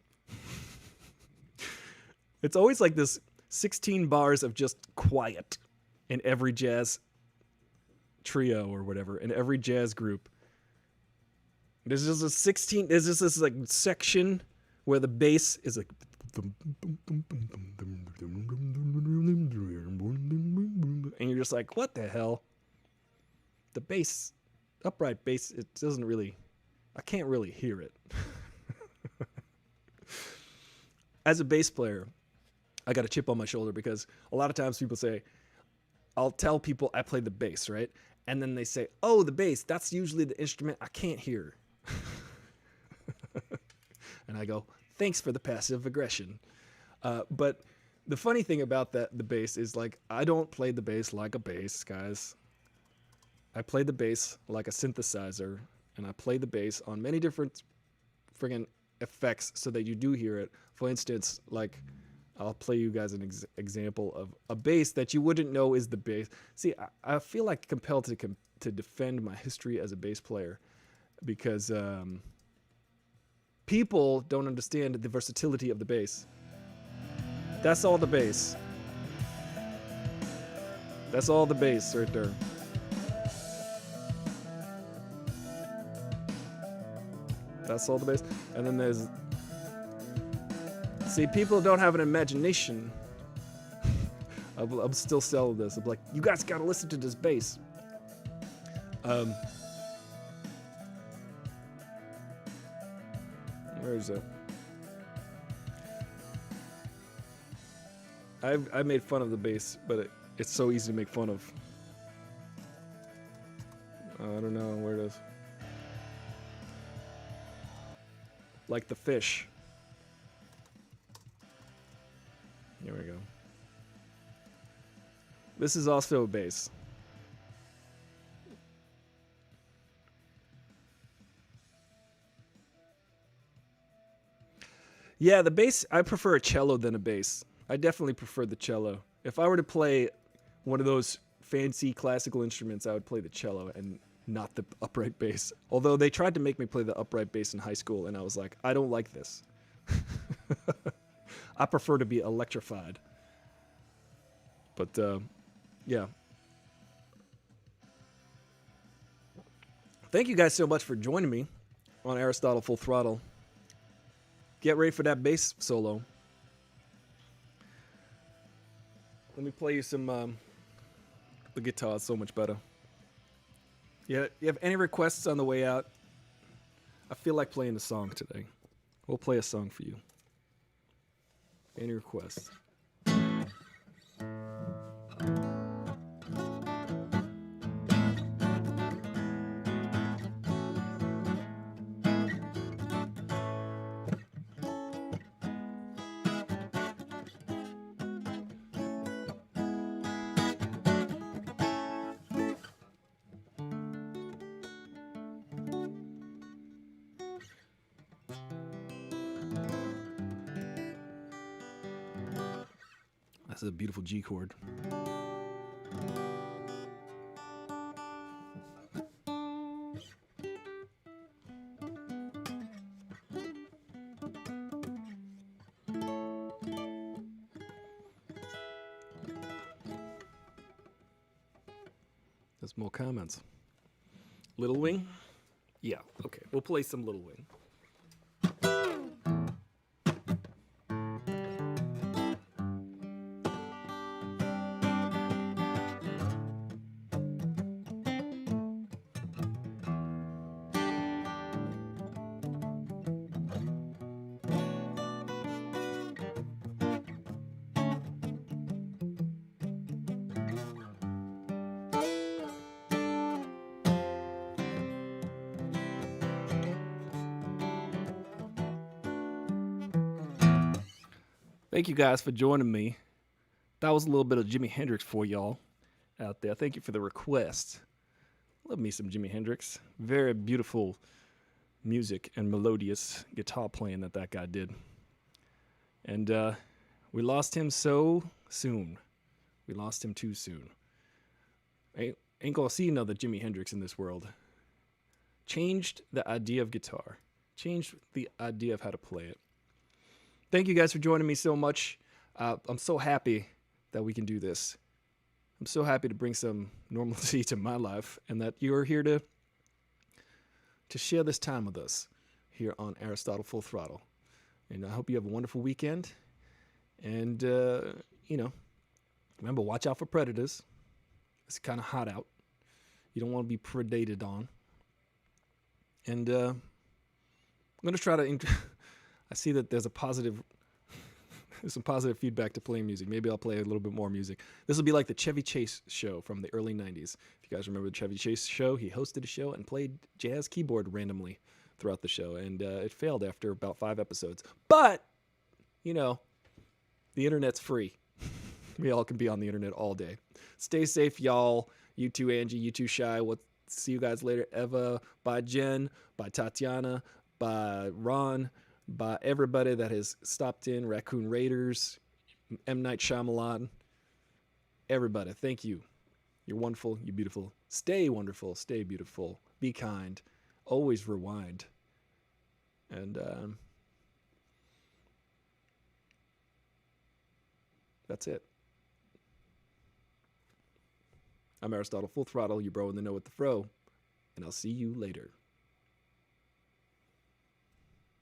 It's always like this 16 bars of just quiet in every jazz trio or whatever, in every jazz group. There's just a 16. There's just this like section where the bass is like, and you're just like, what the hell? The bass, upright bass, it doesn't really, I can't really hear it. As a bass player, I got a chip on my shoulder because a lot of times people say, I'll tell people I play the bass, right? And then they say, oh, the bass, that's usually the instrument I can't hear. And I go, thanks for the passive aggression. But the funny thing about the bass is, like, I don't play the bass like a bass, guys. I play the bass like a synthesizer, and I play the bass on many different friggin' effects so that you do hear it. For instance, like, I'll play you guys an example of a bass that you wouldn't know is the bass. See, I feel like compelled to defend my history as a bass player because people don't understand the versatility of the bass. That's all the bass. That's all the bass right there. That's all the bass. And then there's... See, people don't have an imagination. I'm still selling this. I'm like, you guys gotta listen to this bass. Where is it? I made fun of the bass, but it's so easy to make fun of. I don't know where it is. Like the fish. Here we go. This is also a bass. Yeah, the bass, I prefer a cello than a bass. I definitely prefer the cello. If I were to play one of those fancy classical instruments, I would play the cello and not the upright bass. Although they tried to make me play the upright bass in high school, and I was like, I don't like this. I prefer to be electrified. But, yeah. Thank you guys so much for joining me on Aristotle Full Throttle. Get ready for that bass solo. Let me play you some, the guitar is so much better. Yeah, you have any requests on the way out? I feel like playing a song today. We'll play a song for you. Any requests? That's a beautiful G chord. There's more comments. Little Wing? Yeah, okay. We'll play some Little Wing. Thank you guys for joining me. That was a little bit of Jimi Hendrix for y'all out there. Thank you for the request. Love me some Jimi Hendrix. Very beautiful music and melodious guitar playing that guy did. And we lost him so soon. We lost him too soon. Ain't gonna see another Jimi Hendrix in this world. Changed the idea of guitar. Changed the idea of how to play it. Thank you guys for joining me so much. I'm so happy that we can do this. I'm so happy to bring some normalcy to my life and that you're here to to share this time with us here on Aristotle Full Throttle. And I hope you have a wonderful weekend. And, remember, watch out for predators. It's kind of hot out. You don't want to be predated on. And I'm going to try to... I see that there's some positive feedback to playing music. Maybe I'll play a little bit more music. This will be like the Chevy Chase show from the early 90s. If you guys remember the Chevy Chase show, he hosted a show and played jazz keyboard randomly throughout the show. And it failed after about 5 episodes. But, the internet's free. We all can be on the internet all day. Stay safe, y'all. You too, Angie. You too, Shy. We'll see you guys later. Eva, by Jen, by Tatiana, by Ron, by everybody that has stopped in. Raccoon Raiders, M. Night Shyamalan. Everybody, thank you. You're wonderful. You're beautiful. Stay wonderful. Stay beautiful. Be kind. Always rewind. And that's it. I'm Aristotle Full Throttle, you bro in the know with the fro, and I'll see you later.